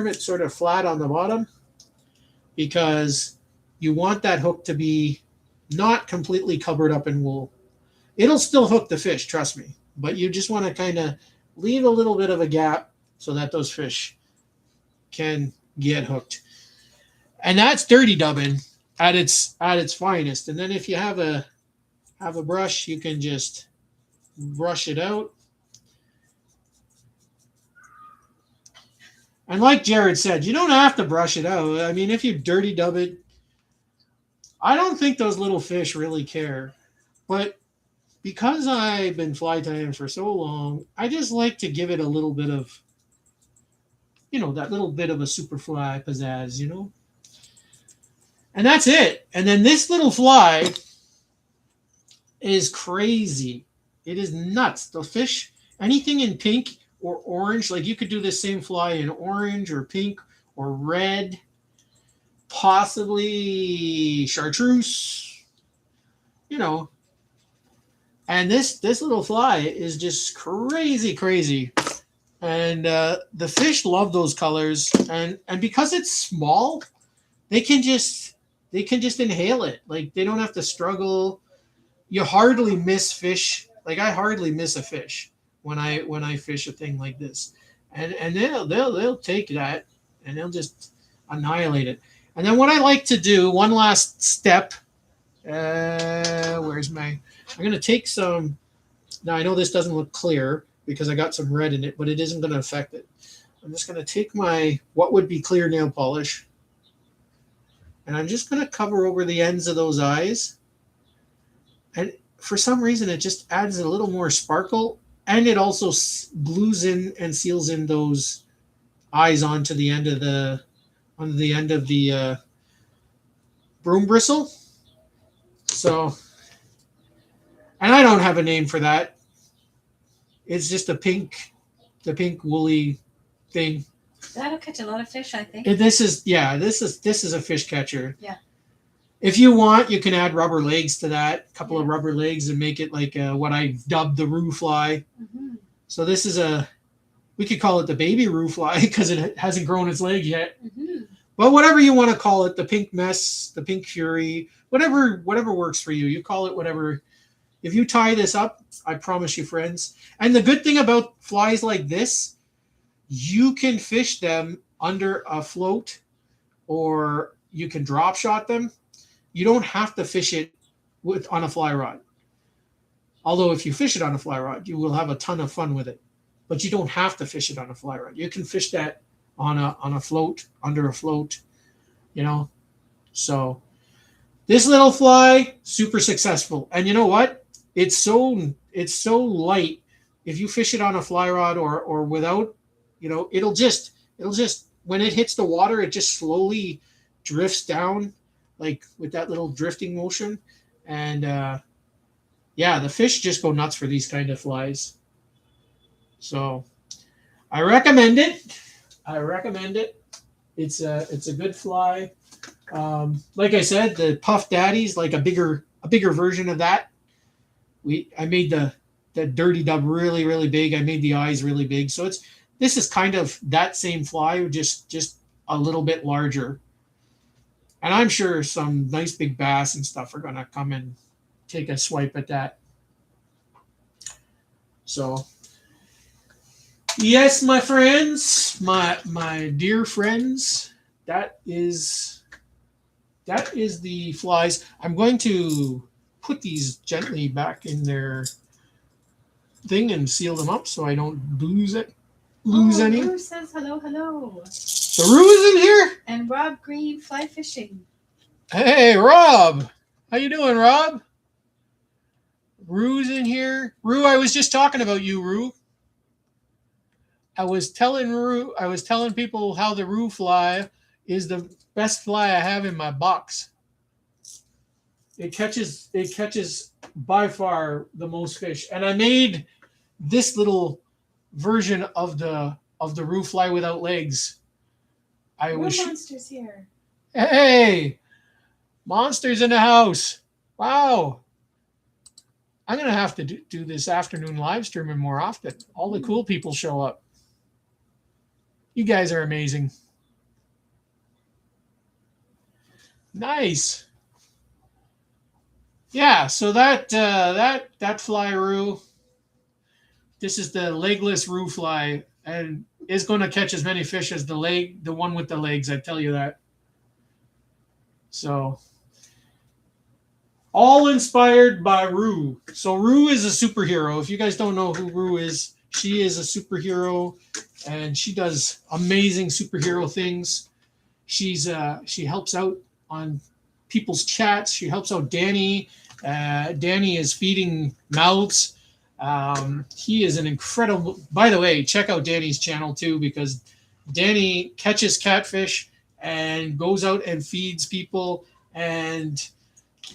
it sort of flat on the bottom, because you want that hook to be not completely covered up in wool. It'll still hook the fish, trust me, but you just want to kind of leave a little bit of a gap so that those fish can get hooked. And that's dirty dubbing at its finest. And then if you have a brush, you can just brush it out. And like Jared said, you don't have to brush it out. I mean, if you dirty dub it, I don't think those little fish really care. But because I've been fly tying for so long, I just like to give it a little bit of, that little bit of a superfly pizzazz, And that's it. And then this little fly is crazy. It is nuts. The fish, anything in pink or orange, like you could do this same fly in orange or pink or red, possibly chartreuse, And this little fly is just crazy. And the fish love those colors, and because it's small, they can just inhale it. Like, they don't have to struggle. You hardly miss fish. Like, I hardly miss a fish when I fish a thing like this, and they'll take that and they'll just annihilate it. And then what I like to do, one last step. I'm going to take some. Now, I know this doesn't look clear because I got some red in it, but it isn't going to affect it. I'm just going to take my what would be clear nail polish, and I'm just going to cover over the ends of those eyes. And for some reason, it just adds a little more sparkle, and it also glues in and seals in those eyes onto the end of the broom bristle. So, and I don't have a name for that. It's just the pink woolly thing. That'll catch a lot of fish, I think. This is a fish catcher. Yeah. If you want, you can add rubber legs to that, a couple of rubber legs, and make it like what I dubbed the roo fly. Mm-hmm. So this is we could call it the baby roo fly because it hasn't grown its leg yet. Mm-hmm. But whatever you want to call it, the pink mess, the pink fury, whatever works for you. You call it whatever. If you tie this up, I promise you, friends. And the good thing about flies like this, you can fish them under a float, or you can drop shot them. You don't have to fish it on a fly rod. Although if you fish it on a fly rod, you will have a ton of fun with it. But you don't have to fish it on a fly rod. You can fish that on a float, under a float, So this little fly, super successful. And you know what? It's so light. If you fish it on a fly rod or without, it'll just when it hits the water, it just slowly drifts down, like with that little drifting motion. And the fish just go nuts for these kind of flies. So I recommend it. It's a good fly. Like I said, the Puff Daddy's like a bigger version of that. I made the dirty dub really, really big. I made the eyes really big. So this is kind of that same fly, just a little bit larger. And I'm sure some nice big bass and stuff are gonna come and take a swipe at that. So yes, my friends, my dear friends, that is the flies. I'm going to put these gently back in their thing and seal them up so I don't lose any. Rue says hello, hello. The Rue is in here? And Rob Green fly fishing. Hey, Rob. How you doing, Rob? Rue's in here. Rue, I was just talking about you, Rue. I was telling people how the Rue fly is the best fly I have in my box. It catches by far the most fish. And I made this little version of the Rue fly without legs. Monsters here. Hey, monsters in the house. Wow. I'm going to have to do this afternoon live streaming more often. All the cool people show up. You guys are amazing. Nice. Yeah, so that fly Rue, this is the legless Rue fly, and is going to catch as many fish as the one with the legs, I tell you that. So, all inspired by Rue. So Rue is a superhero. If you guys don't know who Rue is, she is a superhero, and she does amazing superhero things. She helps out on people's chats. She helps out Danny. Danny is feeding mouths. He is an incredible. By the way, check out Danny's channel too, because Danny catches catfish and goes out and feeds people, and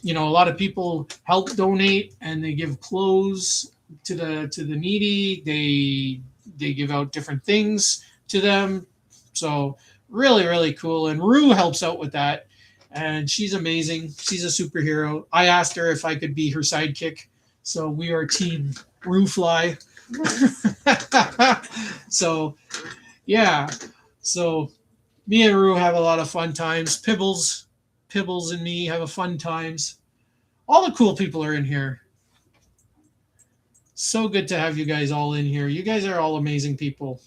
a lot of people help donate, and they give clothes to the needy. They give out different things to them. So really, really cool. And Rue helps out with that. And she's amazing. She's a superhero. I asked her if I could be her sidekick. So we are team Rue Fly. So, yeah. So me and Rue have a lot of fun times. Pibbles and me have a fun times. All the cool people are in here. So good to have you guys all in here. You guys are all amazing people.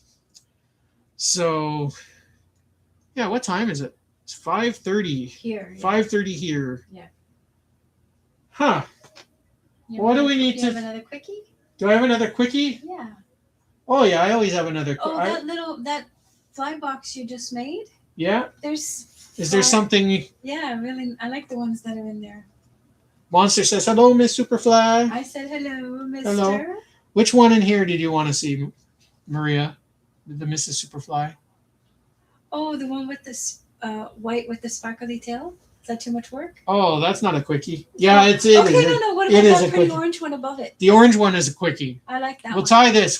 So, yeah, what time is it? It's 5:30. Here. Yeah. 5:30 here. Yeah. Huh. What do we need to... have another quickie? Do I have another quickie? Yeah. Oh, yeah, I always have another quickie. That fly box you just made? Yeah? Is there something... Yeah, really, I like the ones that are in there. Monster says, hello, Miss Superfly. I said hello, Mister. Hello. Which one in here did you want to see, Maria? The Mrs. Superfly? Oh, the one with this white with the sparkly tail? Is that too much work? Oh, that's not a quickie. Yeah, it is. No. What about that pretty orange one above it? The orange one is a quickie. I like that We'll tie this.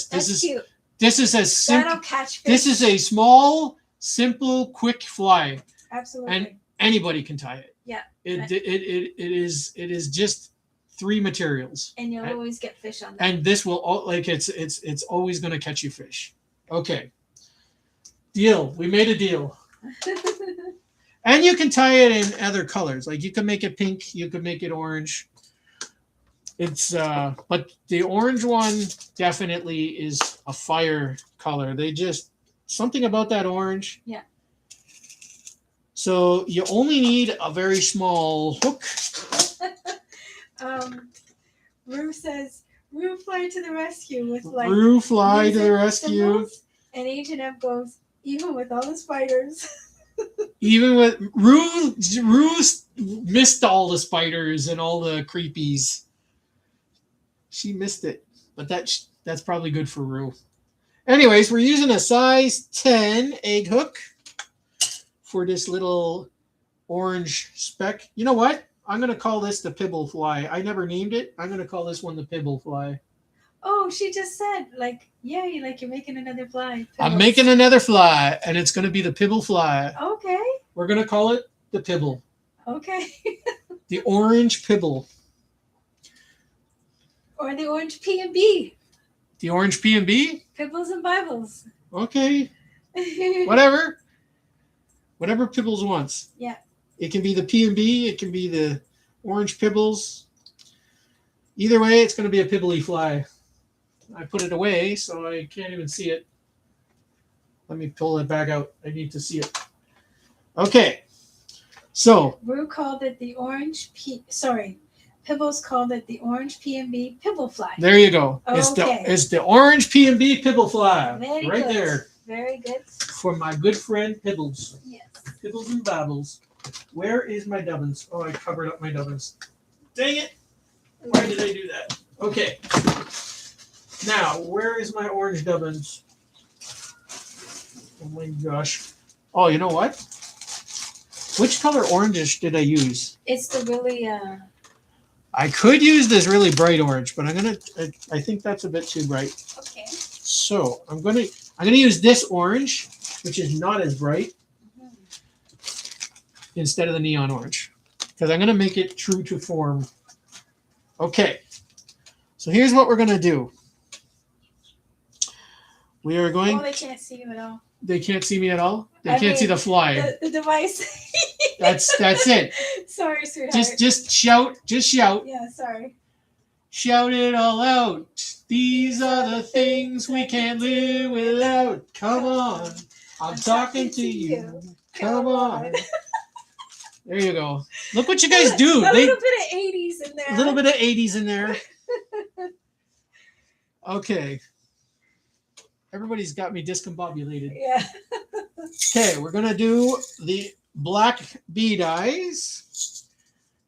That's cute. This is a simple... That'll catch fish. This is a small, simple, quick fly. Absolutely. And anybody can tie it. Yeah. It is just 3 materials. And you'll always get fish on that. And this will it's always going to catch you fish. Okay. Deal. We made a deal. And you can tie it in other colors. Like you can make it pink, you can make it orange. It's but the orange one definitely is a fire color. They just something about that orange. Yeah. So you only need a very small hook. Rue says, Rue fly to the rescue with like Rue fly to the rescue. And Agent F goes, even with all the spiders. Even with Rue missed all the spiders and all the creepies. She missed it, but that's probably good for Rue. Anyways, we're using a size 10 egg hook for this little orange speck. You know what? I'm going to call this the Pibble Fly. I never named it. I'm going to call this one the Pibble Fly. Oh, she just said, like, yay, like you're making another fly. Pibbles. I'm making another fly, and it's going to be the Pibble Fly. Okay. We're going to call it the Pibble. Okay. The orange Pibble. Or the orange P&B. The orange P&B? Pibbles and Bibles. Okay. Whatever. Whatever Pibbles wants. Yeah. It can be the P&B. It can be the orange Pibbles. Either way, it's going to be a Pibbly fly. I put it away, so I can't even see it. Let me pull it back out. I need to see it. Okay. So. Brew called it the orange Pibbles called it the orange P&B Pibble fly. There you go. Okay. It's the orange P&B Pibble fly. Very right good. There. Very good. For my good friend Pibbles. Yes. Pibbles and Babbles. Where is my dubbins? Oh, I covered up my dubbins. Dang it. Why did I do that? Okay. Now, where is my orange dubbins? Oh my gosh. Oh, you know what? Which color orangish did I use? It's the really I could use this really bright orange, but I think that's a bit too bright. Okay. So I'm gonna use this orange, which is not as bright, instead of the neon orange, because I'm gonna make it true to form. Okay. So here's what we're gonna do. We are going. Oh, they can't see you at all. They can't see me at all. They can't see the fly. The device. That's it. Sorry, sweetheart. Just shout. Just shout. Yeah, sorry. Shout it all out. These are the things we can't live without. Come on. I'm talking to you. Come on. There you go. Look what you guys do. A little bit of 80s in there. A little bit of 80s in there. Okay. Everybody's got me discombobulated. Yeah. Okay, we're going to do the black bead eyes.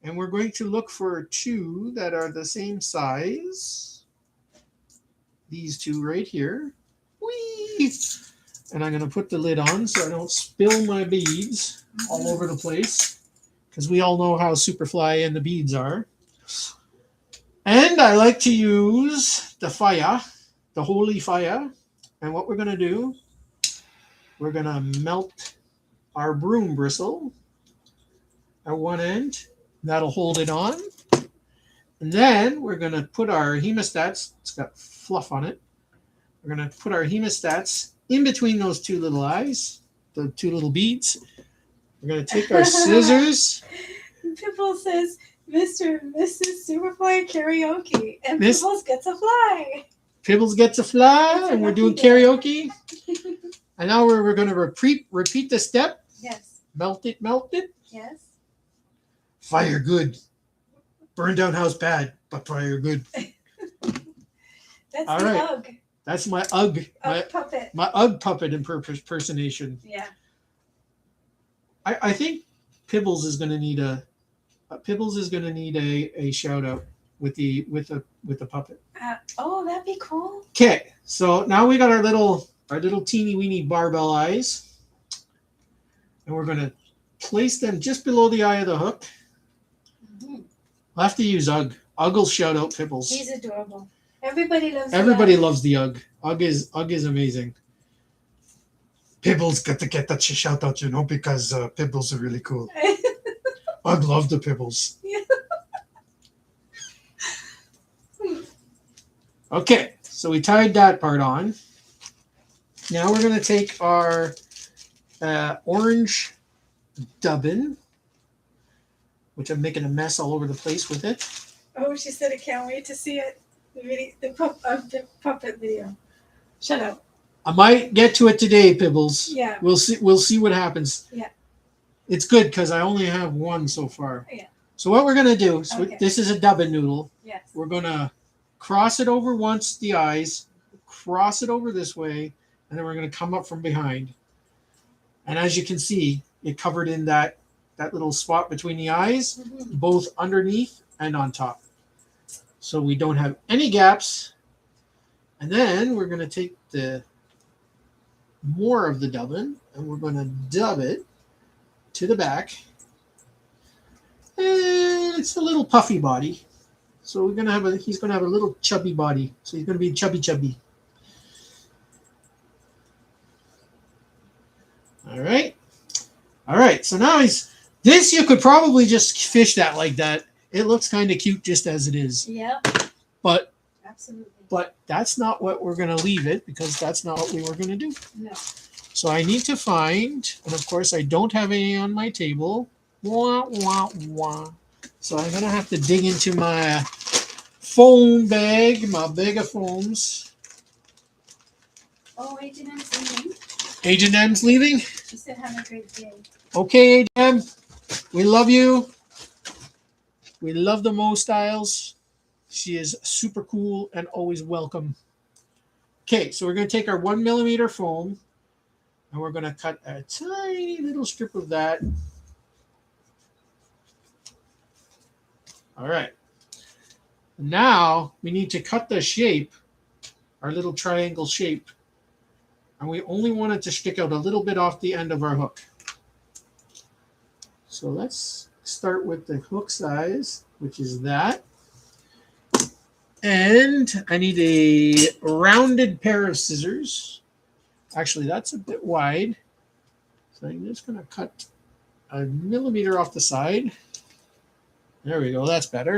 And we're going to look for two that are the same size. These two right here. Whee! And I'm going to put the lid on so I don't spill my beads all over the place. Because we all know how Superfly and the beads are. And I like to use the fire, the holy fire. And what we're going to do, we're going to melt our broom bristle at one end. That'll hold it on. And then we're going to put our hemostats, it's got fluff on it. We're going to put our hemostats in between those two little eyes, the two little beads. We're going to take our scissors. Pibble says, Mr. and Mrs. Superfly karaoke. And Miss- Pibbles gets a fly. Pibbles gets a fly, and we're doing karaoke. And now we're going to repeat the step. Yes. Melt it, melt it. Yes. Fire good. Burn down house bad, but fire good. That's All the right. Ugg. That's my Ugg. Puppet. My Ugg puppet impersonation. Yeah. I think Pibbles is going to need a shout out with the puppet. Oh, that'd be cool. Okay, so now we got our little teeny weeny barbell eyes, and we're going to place them just below the eye of the hook. Mm-hmm. I'll have to use Ugg. Ugg will shout out Pibbles. He's adorable. Everybody loves. Everybody loves the Ugg. Ugg is amazing. Pibbles got to get that shout out, because Pibbles are really cool. Ugg love the Pibbles. Yeah. Okay, so we tied that part on. Now we're going to take our orange dubbin, which I'm making a mess all over the place with it. Oh, she said I can't wait to see it. The puppet video. Shut up. I might get to it today, Pibbles. Yeah. We'll see what happens. Yeah. It's good because I only have one so far. Yeah. So what we're going to do, Okay. This is a dubbin noodle. Yes. We're going to cross it over once the eyes, cross it over this way, and then we're going to come up from behind. And as you can see, it covered in that little spot between the eyes, Mm-hmm. both underneath and on top. So we don't have any gaps. And then we're going to take the more of the dubbin, and we're going to dub it to the back. And it's a little puffy body. So we're going to have he's going to have a little chubby body. So he's going to be chubby. All right. So now this you could probably just fish that like that. It looks kind of cute just as it is. Yep. But Absolutely. But that's not what we're going to leave it, because that's not what we were going to do. No. So I need to find, and of course I don't have any on my table. Wah, wah, wah. So I'm going to have to dig into my foam bag, my bag of foams. Oh, H&M's leaving. Agent M's leaving? She said have a great day. Okay, Agent M. We love you. We love the Mo Styles. She is super cool and always welcome. Okay, so we're going to take our 1 millimeter foam and we're going to cut a tiny little strip of that. All right. Now we need to cut the shape, our little triangle shape, and we only want it to stick out a little bit off the end of our hook. So let's start with the hook size, which is that. And I need a rounded pair of scissors. Actually, that's a bit wide. So I'm just going to cut a millimeter off the side. There we go. That's better.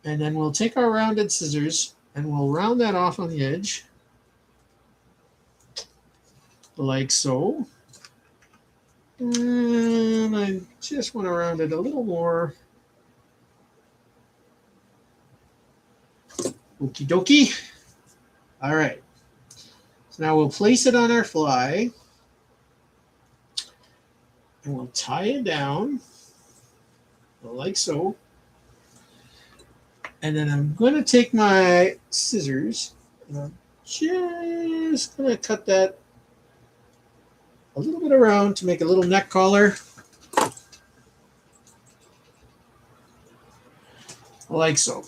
And then we'll take our rounded scissors and we'll round that off on the edge. Like so. And I just want to round it a little more. Okie dokie. All right. So now we'll place it on our fly. And we'll tie it down. Like so. And then I'm going to take my scissors. And I'm just going to cut that a little bit around to make a little neck collar. Like so.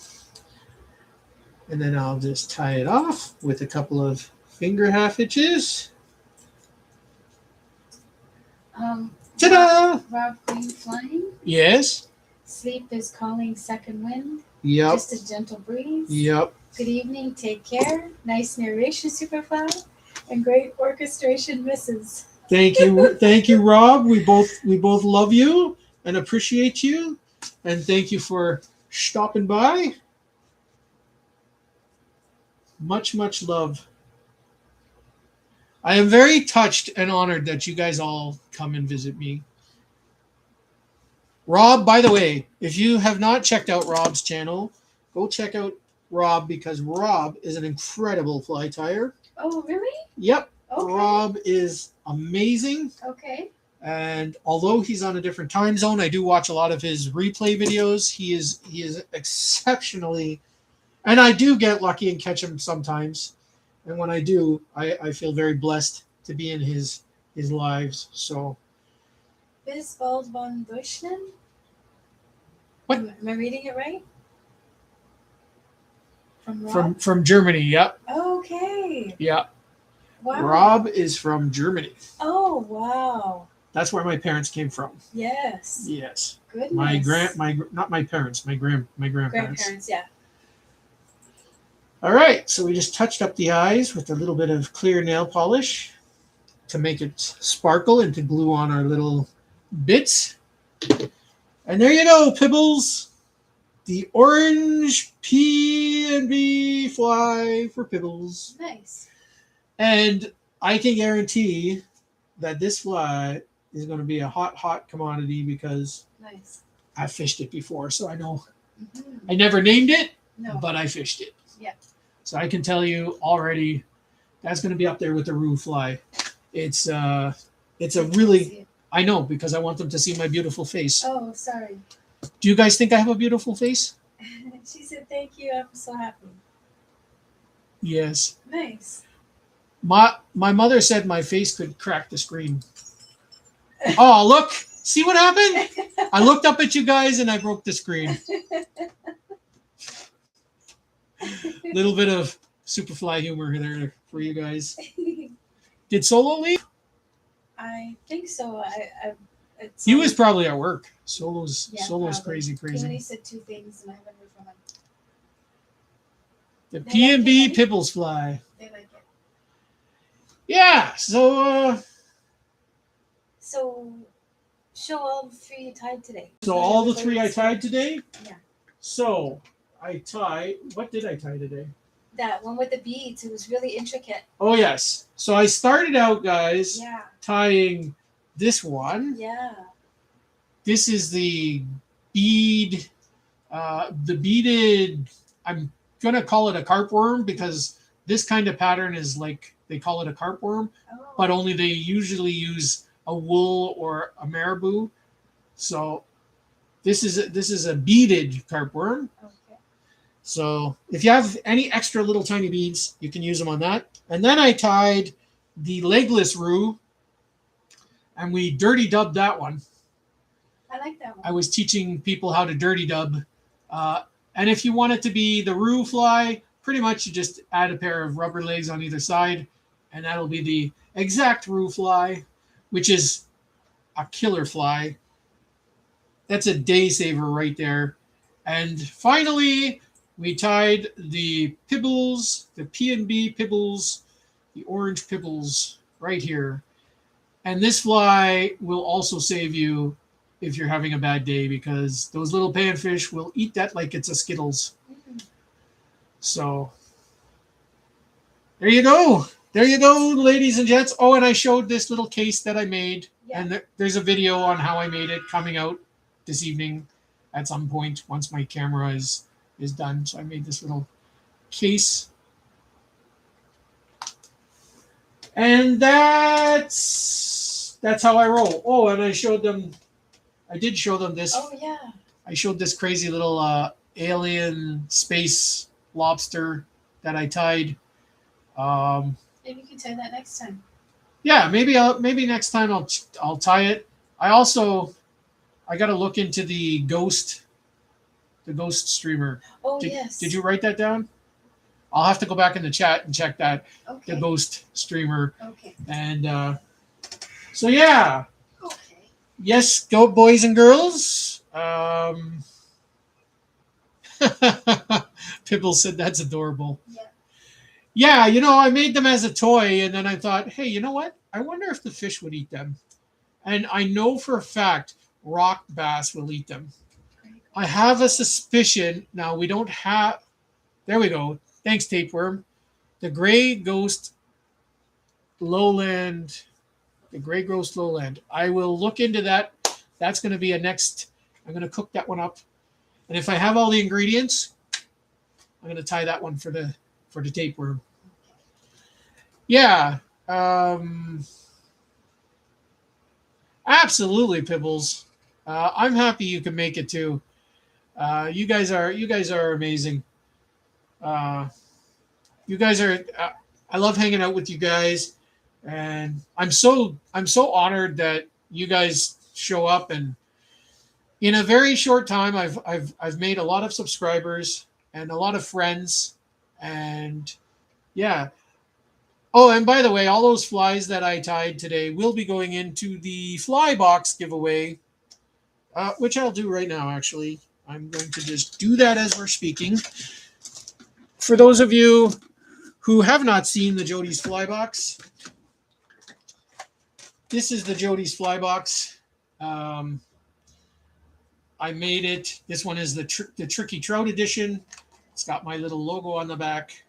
And then I'll just tie it off with a couple of finger half hitches. Ta-da! Rob Queen flying. Yes. Sleep is calling second wind. Yep. Just a gentle breeze. Yep. Good evening. Take care. Nice narration, Superfly, and great orchestration, Mrs. Thank you, Rob. We both love you and appreciate you, and thank you for stopping by. Much love. I am very touched and honored that you guys all come and visit me. Rob, by the way, if you have not checked out Rob's channel, go check out Rob, because Rob is an incredible fly tyer. Oh, really? Yep. Okay. Rob is amazing. Okay. And although he's on a different time zone, I do watch a lot of his replay videos. He is exceptionally, and I do get lucky and catch him sometimes. And when I do, I feel very blessed to be in his lives. So. Biswald von Deutschland? What? Am I reading it right? From Rob? From Germany, yep. Okay. Yeah. Wow. Rob is from Germany. Oh, wow. That's where my parents came from. Yes. Yes. Goodness. Not my parents, my grandparents. Grandparents, yeah. All right, so we just touched up the eyes with a little bit of clear nail polish to make it sparkle and to glue on our little bits. And there you go, Pibbles. The orange P&B fly for Pibbles. Nice. And I can guarantee that this fly is going to be a hot commodity, because Nice. I fished it before, so I know. Mm-hmm. I never named it, No. but I fished it. Yeah. So I can tell you already, that's going to be up there with the roo fly. It's a really, I know, because I want them to see my beautiful face. Oh, sorry. Do you guys think I have a beautiful face? She said, thank you. I'm so happy. Yes. Nice. My mother said my face could crack the screen. Oh, look. See what happened? I looked up at you guys and I broke the screen. Little bit of Superfly humor there for you guys. Did Solo leave? I think so. He was probably at work. Solo's probably. crazy. He only said two things and I haven't heard from him. The They P&B like it. Pibbles fly. They like it. Yeah, so So show all the 3 you tied today. So all the 3 I tied today? Yeah. So I tied, what did I tie today? That one with the beads. It was really intricate. Oh, yes. So I started out, guys, Yeah. tying this one. Yeah. This is the bead, the beaded, I'm going to call it a carp worm because this kind of pattern is like, they call it a carp worm, but only they usually use a wool or a marabou. So this is a beaded carp worm. Okay. So if you have any extra little tiny beads, you can use them on that. And then I tied the legless roo, and we dirty dubbed that one. I like that one. I was teaching people how to dirty dub. And if you want it to be the roo fly, pretty much you just add a pair of rubber legs on either side, and that'll be the exact roo fly, which is a killer fly. That's a day saver right there. And finally, we tied the pibbles, the P&B pibbles, the orange pibbles right here. And this fly will also save you if you're having a bad day because those little panfish will eat that like it's a Skittles. Mm. So there you go. There you go, ladies and gents. Oh, and I showed this little case that I made. Yeah. And there's a video on how I made it coming out this evening at some point once my camera is done. So I made this little case. And that's how I roll. Oh, and I did show them this. Oh, yeah. I showed this crazy little alien space lobster that I tied. Maybe you can tie that next time. Yeah, maybe next time I'll tie it. I got to look into the ghost streamer. Oh, yes. Did you write that down? I'll have to go back in the chat and check that. Okay. The ghost streamer. Okay. And so yeah. Okay. Yes, go boys and girls. Pibble said that's adorable. Yeah. Yeah, I made them as a toy, and then I thought, hey, you know what? I wonder if the fish would eat them. And I know for a fact rock bass will eat them. I have a suspicion. Now, we don't have... There we go. Thanks, tapeworm. The gray ghost lowland. The gray ghost lowland. I will look into that. That's going to be a next... I'm going to cook that one up. And if I have all the ingredients, I'm going to tie that one for the tapeworm. Yeah. Absolutely, Pibbles. I'm happy you can make it too. You guys are amazing. You guys are. I love hanging out with you guys, and I'm so honored that you guys show up. And in a very short time, I've made a lot of subscribers and a lot of friends, and yeah. Oh, and by the way, all those flies that I tied today will be going into the fly box giveaway, which I'll do right now, actually. I'm going to just do that as we're speaking. For those of you who have not seen the Jodys fly box, this is the Jodys fly box. I made it. This one is the Tricky Trout edition. It's got my little logo on the back.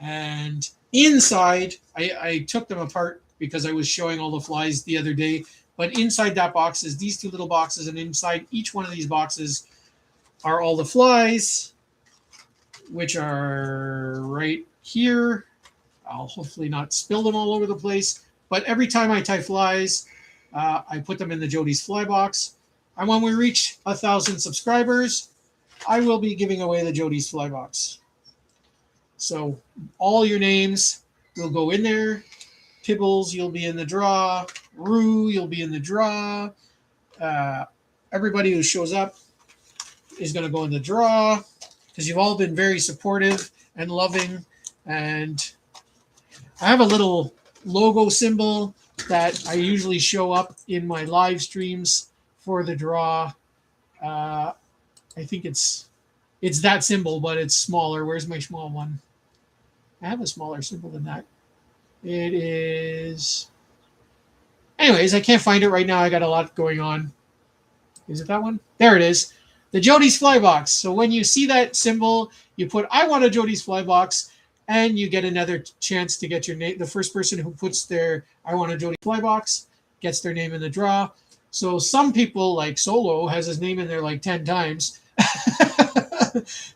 And inside, I took them apart because I was showing all the flies the other day. But inside that box is these two little boxes. And inside each one of these boxes are all the flies, which are right here. I'll hopefully not spill them all over the place. But every time I tie flies, I put them in the Jodys fly box. And when we reach 1,000 subscribers, I will be giving away the Jodys fly box. So all your names will go in there. Pibbles, you'll be in the draw. Roo, you'll be in the draw. Everybody who shows up is going to go in the draw because you've all been very supportive and loving. And I have a little logo symbol that I usually show up in my live streams for the draw. I think it's that symbol, but it's smaller. Where's my small one? I have a smaller symbol than that. It is... Anyways, I can't find it right now. I got a lot going on. Is it that one? There it is. The Jodys Fly Box. So when you see that symbol, you put I want a Jodys Fly Box, and you get another chance to get your name. The first person who puts their I want a Jodys Fly Box gets their name in the draw. So some people, like Solo, has his name in there like 10 times.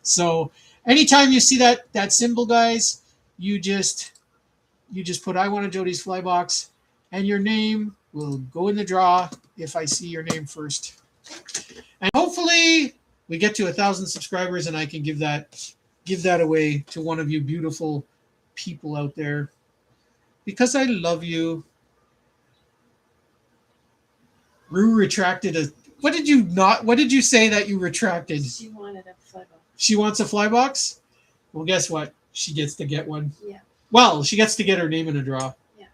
So anytime you see that symbol, guys, you just put I want a Jodys Fly Box, and your name will go in the draw if I see your name first. And hopefully we get to 1,000 subscribers, and I can give that away to one of you beautiful people out there, because I love you. Rue retracted a. What did you not? What did you say that you retracted? She wanted a fly box. She wants a fly box. Well, guess what? She gets to get one. Yeah. Well, she gets to get her name in a draw. Yeah.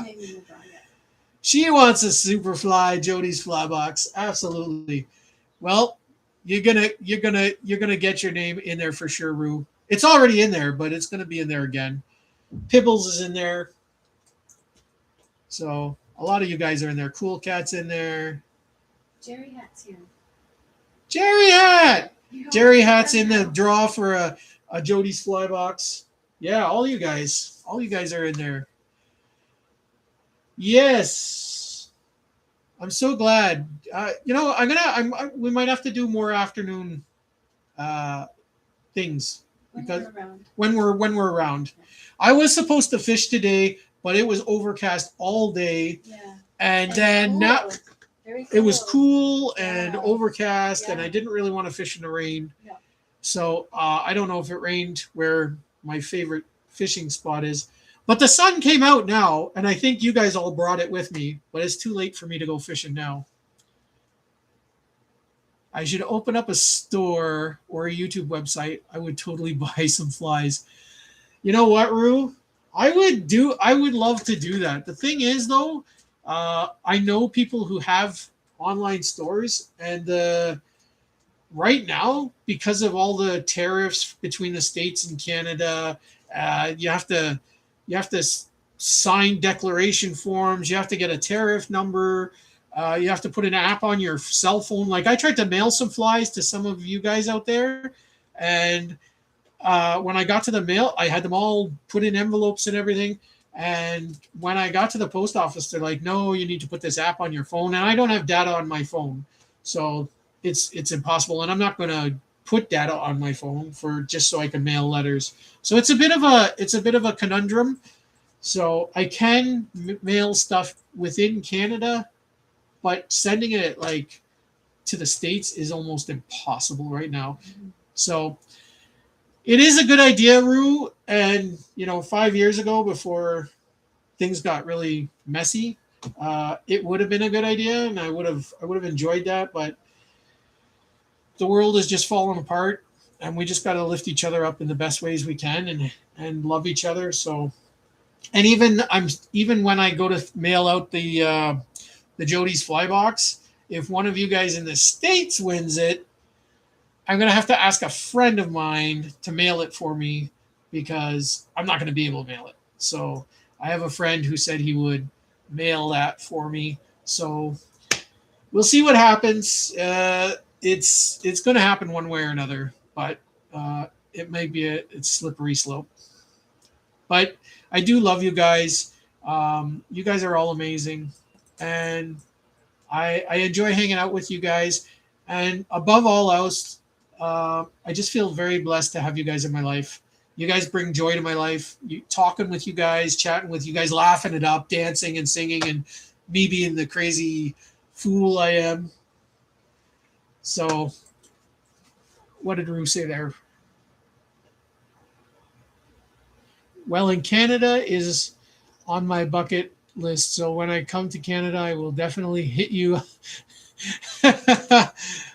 Name in the draw, yeah. She wants a Superfly Jodys Fly Box. Absolutely. Well, you're gonna get your name in there for sure, Rue. It's already in there, but it's gonna be in there again. Pibbles is in there. So a lot of you guys are in there. Cool Cat's in there. Jerry Hat's here. Jerry Hat. Jerry Hat's in the draw for a Jodys Fly Box. Yeah, all you guys are in there. Yes, I'm so glad. We might have to do more afternoon things because when we're around. I was supposed to fish today, but it was overcast all day. Yeah. And then cool. now it was cool and Yeah. overcast, Yeah. and I didn't really want to fish in the rain. Yeah. So I don't know if it rained where my favorite fishing spot is. But the sun came out now, and I think you guys all brought it with me, but it's too late for me to go fishing now. I should open up a store or a YouTube website. I would totally buy some flies. You know what, Rue? I would love to do that. The thing is, though, I know people who have online stores, and right now, because of all the tariffs between the States and Canada, you have to sign declaration forms. You have to get a tariff number. You have to put an app on your cell phone. Like I tried to mail some flies to some of you guys out there, and when I got to the mail, I had them all put in envelopes and everything. And when I got to the post office, they're like, "No, you need to put this app on your phone." And I don't have data on my phone, so it's impossible. And I'm not going to put data on my phone for just so I can mail letters. So it's a bit of a conundrum. So I can mail stuff within Canada, but sending it like to the States is almost impossible right now. So it is a good idea, Rue. And 5 years ago, before things got really messy, it would have been a good idea, and I would have enjoyed that. But the world is just falling apart, and we just got to lift each other up in the best ways we can, and love each other. So, and even when I go to mail out the Jodys Fly Box, if one of you guys in the States wins it, I'm going to have to ask a friend of mine to mail it for me, because I'm not going to be able to mail it. So I have a friend who said he would mail that for me. So we'll see what happens. It's going to happen one way or another, but it may be it's slippery slope. But I do love you guys. You guys are all amazing, and I enjoy hanging out with you guys. And above all else, I just feel very blessed to have you guys in my life. You guys bring joy to my life. Talking with you guys, chatting with you guys, laughing it up, dancing and singing, and me being the crazy fool I am. So, what did Rue say there? Well, in Canada is on my bucket list. So when I come to Canada, I will definitely hit you.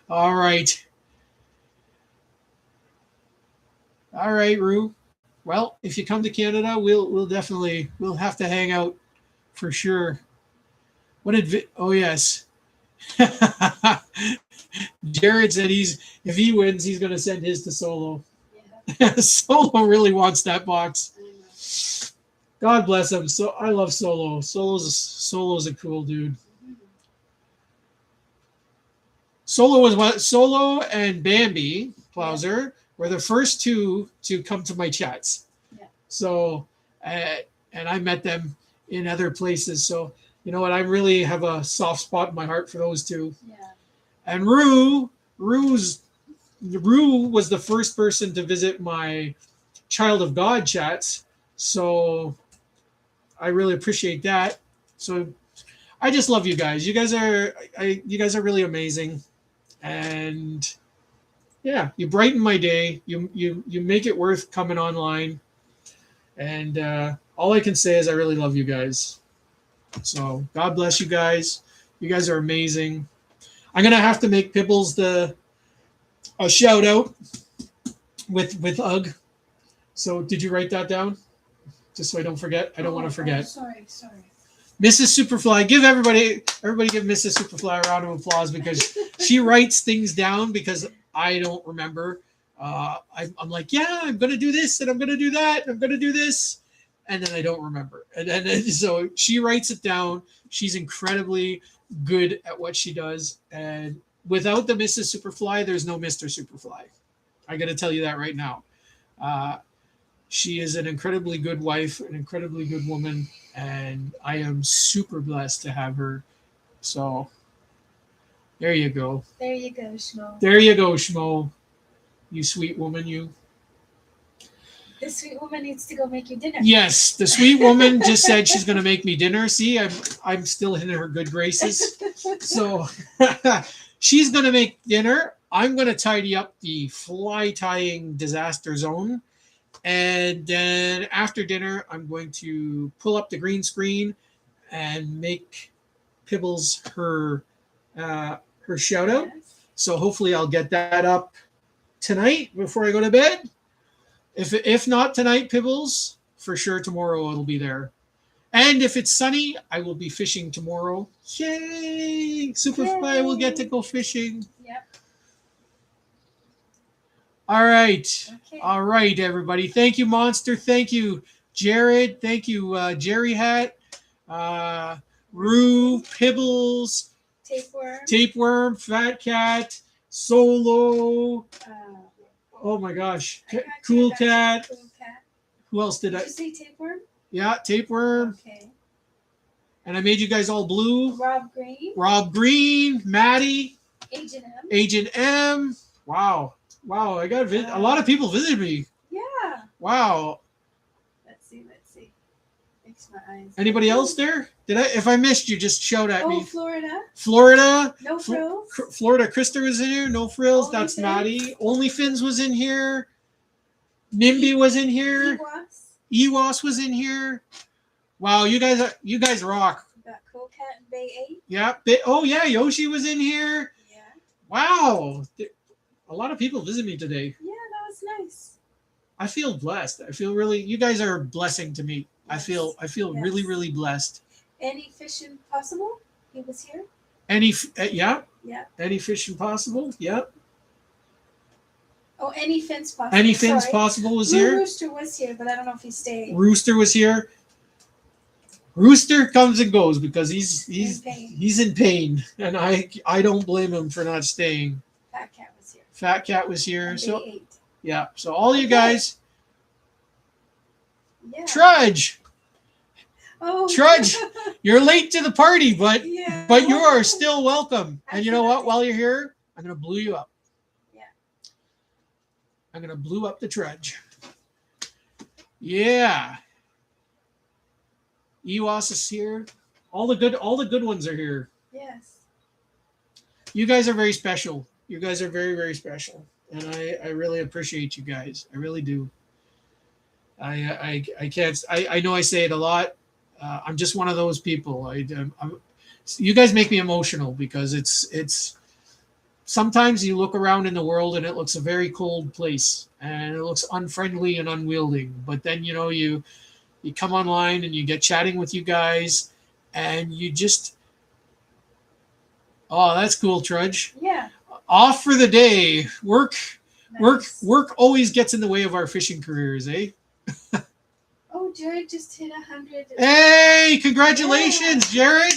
All right. All right, Rue. Well, if you come to Canada, we'll have to hang out for sure. What did oh yes. Jared said if he wins, he's going to send his to Solo. Yeah. Solo really wants that box. God bless him. So I love Solo. Solo's a cool dude. Solo and Bambi Plauser were the first two to come to my chats. Yeah. So, and I met them in other places. So, you know what? I really have a soft spot in my heart for those two. Yeah. And Rue was the first person to visit my Child of God chats. So I really appreciate that. So I just love you guys. You guys are really amazing. And yeah, you brighten my day. You make it worth coming online. And all I can say is I really love you guys. So God bless you guys. You guys are amazing. I'm gonna have to make Pibbles a shout out with UGG. So did you write that down? Just so I don't forget. I don't want to forget. Sorry. Mrs. Superfly, give everybody give Mrs. Superfly a round of applause because she writes things down because I don't remember. I'm like, yeah, I'm gonna do this and I'm gonna do that and I'm gonna do this, and then I don't remember. And so she writes it down. She's incredibly good at what she does, and without the Mrs. Superfly, there's no Mr. Superfly. I got to tell you that right now. She is an incredibly good wife, an incredibly good woman, and I am super blessed to have her. So there you go. There you go, Schmo. There you go, Schmo. You sweet woman, you. The sweet woman needs to go make you dinner. Yes, the sweet woman just said she's going to make me dinner. See, I'm still in her good graces. So she's going to make dinner. I'm going to tidy up the fly tying disaster zone. And then after dinner, I'm going to pull up the green screen and make Pibbles her shout out. Yes. So hopefully I'll get that up tonight before I go to bed. If not tonight, Pibbles, for sure tomorrow it'll be there. And if it's sunny, I will be fishing tomorrow. Yay! Superfly will get to go fishing. Yep. All right. Okay. All right, everybody. Thank you, Monster. Thank you, Jared. Thank you, Jerry Hat, Rue, Pibbles, Tapeworm, Fat Cat, Solo. Oh my gosh. Cool Cat. Cool Cat. Who else did I? Did you say Tapeworm? Yeah, Tapeworm. Okay. And I made you guys all blue. Rob Green. Maddie. Agent M. Wow. I got a lot of people visited me. Yeah. Wow. Let's see. Fix my eyes. Anybody else there? If I missed you, just shout at me. Florida. No frills. Florida. Krista was in here. No frills. That's Fins. Maddie. OnlyFins was in here. NIMBY was in here. Ewas was in here. Wow, you guys rock. We got Cool Cat and Bay 8. Yeah. Yeah, Yoshi was in here. Yeah. Wow. A lot of people visit me today. Yeah, that was nice. I feel blessed. I feel really. You guys are a blessing to me. Yes. I feel yes. really, really blessed. Any fishing possible? He was here. Yeah. Yeah. Any fishing possible? Yep. Oh, any fins possible. Any fins possible was here. Rooster was here, but I don't know if he stayed. Rooster was here. Rooster comes and goes because he's in pain, and I don't blame him for not staying. Fat Cat was here. And so Bay 8. yeah. So all you guys. Yeah. Trudge. Oh. Trudge, you're late to the party, but yeah. but you are still welcome. And you know what? While you're here, I'm gonna blue you up. Yeah. I'm gonna blue up the Trudge. Yeah. Ewas is here. All the good ones are here. Yes. You guys are very special. You guys are very, very special, and I really appreciate you guys. I really do. I can't. I know I say it a lot. I'm just one of those people. You guys make me emotional because it's. Sometimes you look around in the world and it looks a very cold place and it looks unfriendly and unwielding. But then you come online and you get chatting with you guys, and you just. Oh, that's cool, Trudge. Yeah. Off for the day. Work always gets in the way of our fishing careers, eh? Oh, Jared just hit 100. Hey, congratulations, Jared.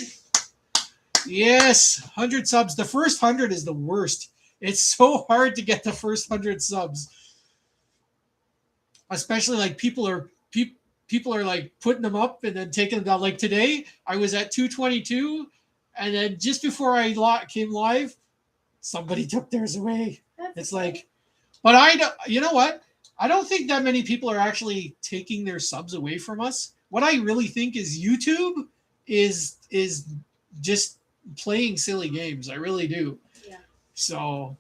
Yes, 100 subs. The first 100 is the worst. It's so hard to get the first 100 subs, especially like people are like putting them up and then taking them down. Like today, I was at 222, and then just before I came live, somebody took theirs away. It's like, but I don't. You know what? I don't think that many people are actually taking their subs away from us. What I really think is YouTube is just playing silly games. I really do. Yeah. So,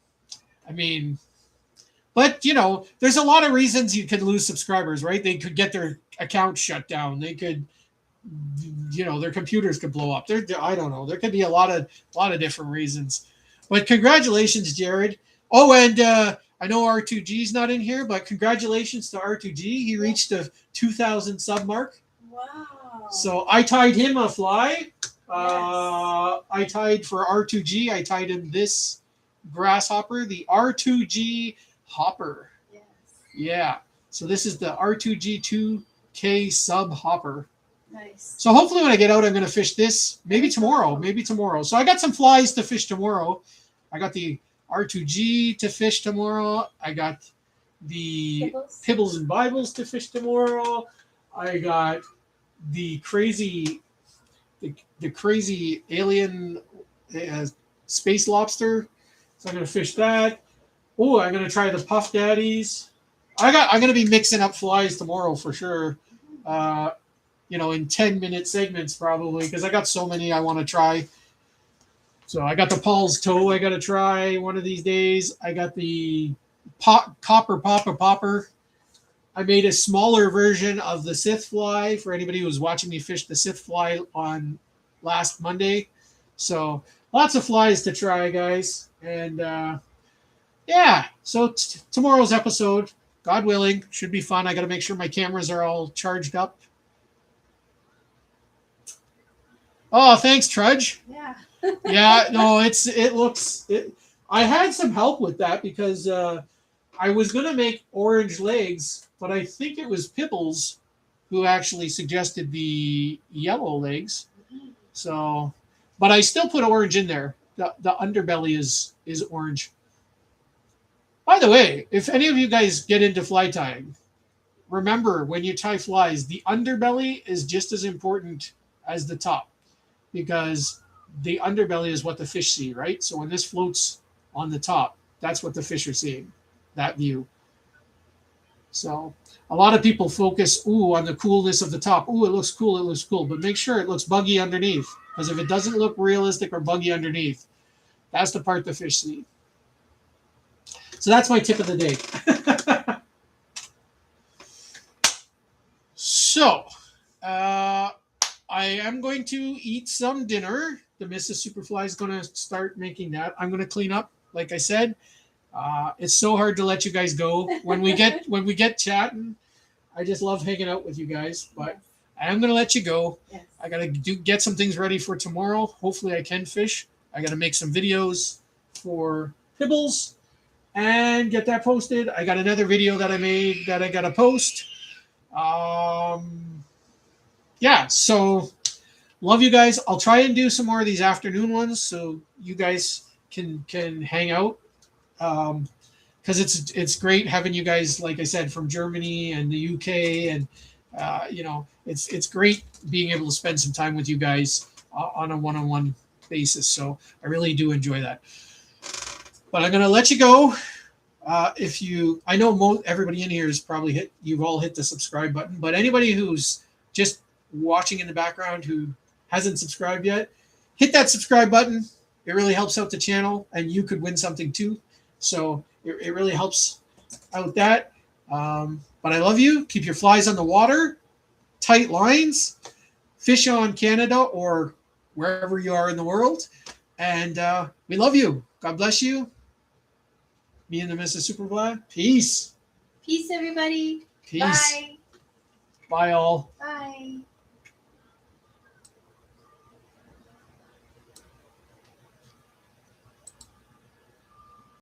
I mean, but there's a lot of reasons you could lose subscribers, right? They could get their account shut down. They could, their computers could blow up. I don't know. There could be a lot of different reasons. But congratulations, Jared. Oh, and I know R2G's not in here, but congratulations to R2G. He reached the 2,000 sub mark. Wow. So I tied him a fly. Yes. I tied for R2G. I tied him this grasshopper, the R2G hopper. Yes. Yeah. So this is the R2G 2K sub hopper. Nice. So hopefully when I get out, I'm going to fish this. Maybe tomorrow. So I got some flies to fish tomorrow. I got the R2G to fish tomorrow. I got the Pibbles and Bibles to fish tomorrow. I got the crazy alien space lobster. So I'm going to fish that. Oh, I'm going to try the Puff Daddies. I'm going to be mixing up flies tomorrow for sure. In 10-minute segments probably, because I got so many I want to try. So I got the Paul's Toe I got to try one of these days. I got the Copper Popper. I made a smaller version of the Sith fly for anybody who was watching me fish the Sith fly on last Monday. So lots of flies to try, guys. And so tomorrow's episode, God willing, should be fun. I got to make sure my cameras are all charged up. Oh, thanks, Trudge. Yeah. Yeah, no, I had some help with that because I was going to make orange legs, but I think it was Pibbles who actually suggested the yellow legs. So, but I still put orange in there. The underbelly is orange. By the way, if any of you guys get into fly tying, remember when you tie flies, the underbelly is just as important as the top, because the underbelly is what the fish see, right? So when this floats on the top, that's what the fish are seeing, that view. So a lot of people focus, on the coolness of the top. Ooh, it looks cool, but make sure it looks buggy underneath, because if it doesn't look realistic or buggy underneath, that's the part the fish see. So that's my tip of the day. So, I am going to eat some dinner. The Mrs. Superfly is going to start making that. I'm going to clean up, like I said. It's so hard to let you guys go when we get chatting. I just love hanging out with you guys, but I am going to let you go. Yes. I got to get some things ready for tomorrow. Hopefully, I can fish. I got to make some videos for Pibbles and get that posted. I got another video that I made that I got to post. So love you guys. I'll try and do some more of these afternoon ones so you guys can hang out. Because it's great having you guys, like I said, from Germany and the UK, and it's great being able to spend some time with you guys on a one-on-one basis. So I really do enjoy that. But I'm gonna let you go. I know everybody in here has probably you've all hit the subscribe button, but anybody who's just watching in the background who hasn't subscribed yet, hit that subscribe button. It really helps out the channel, and you could win something too. So it really helps out that. But I love you. Keep your flies on the water, tight lines, fish on Canada or wherever you are in the world. And we love you. God bless you. Me and the Mrs. Superfly. Peace. Peace, everybody. Peace. Bye. Bye, all. Bye.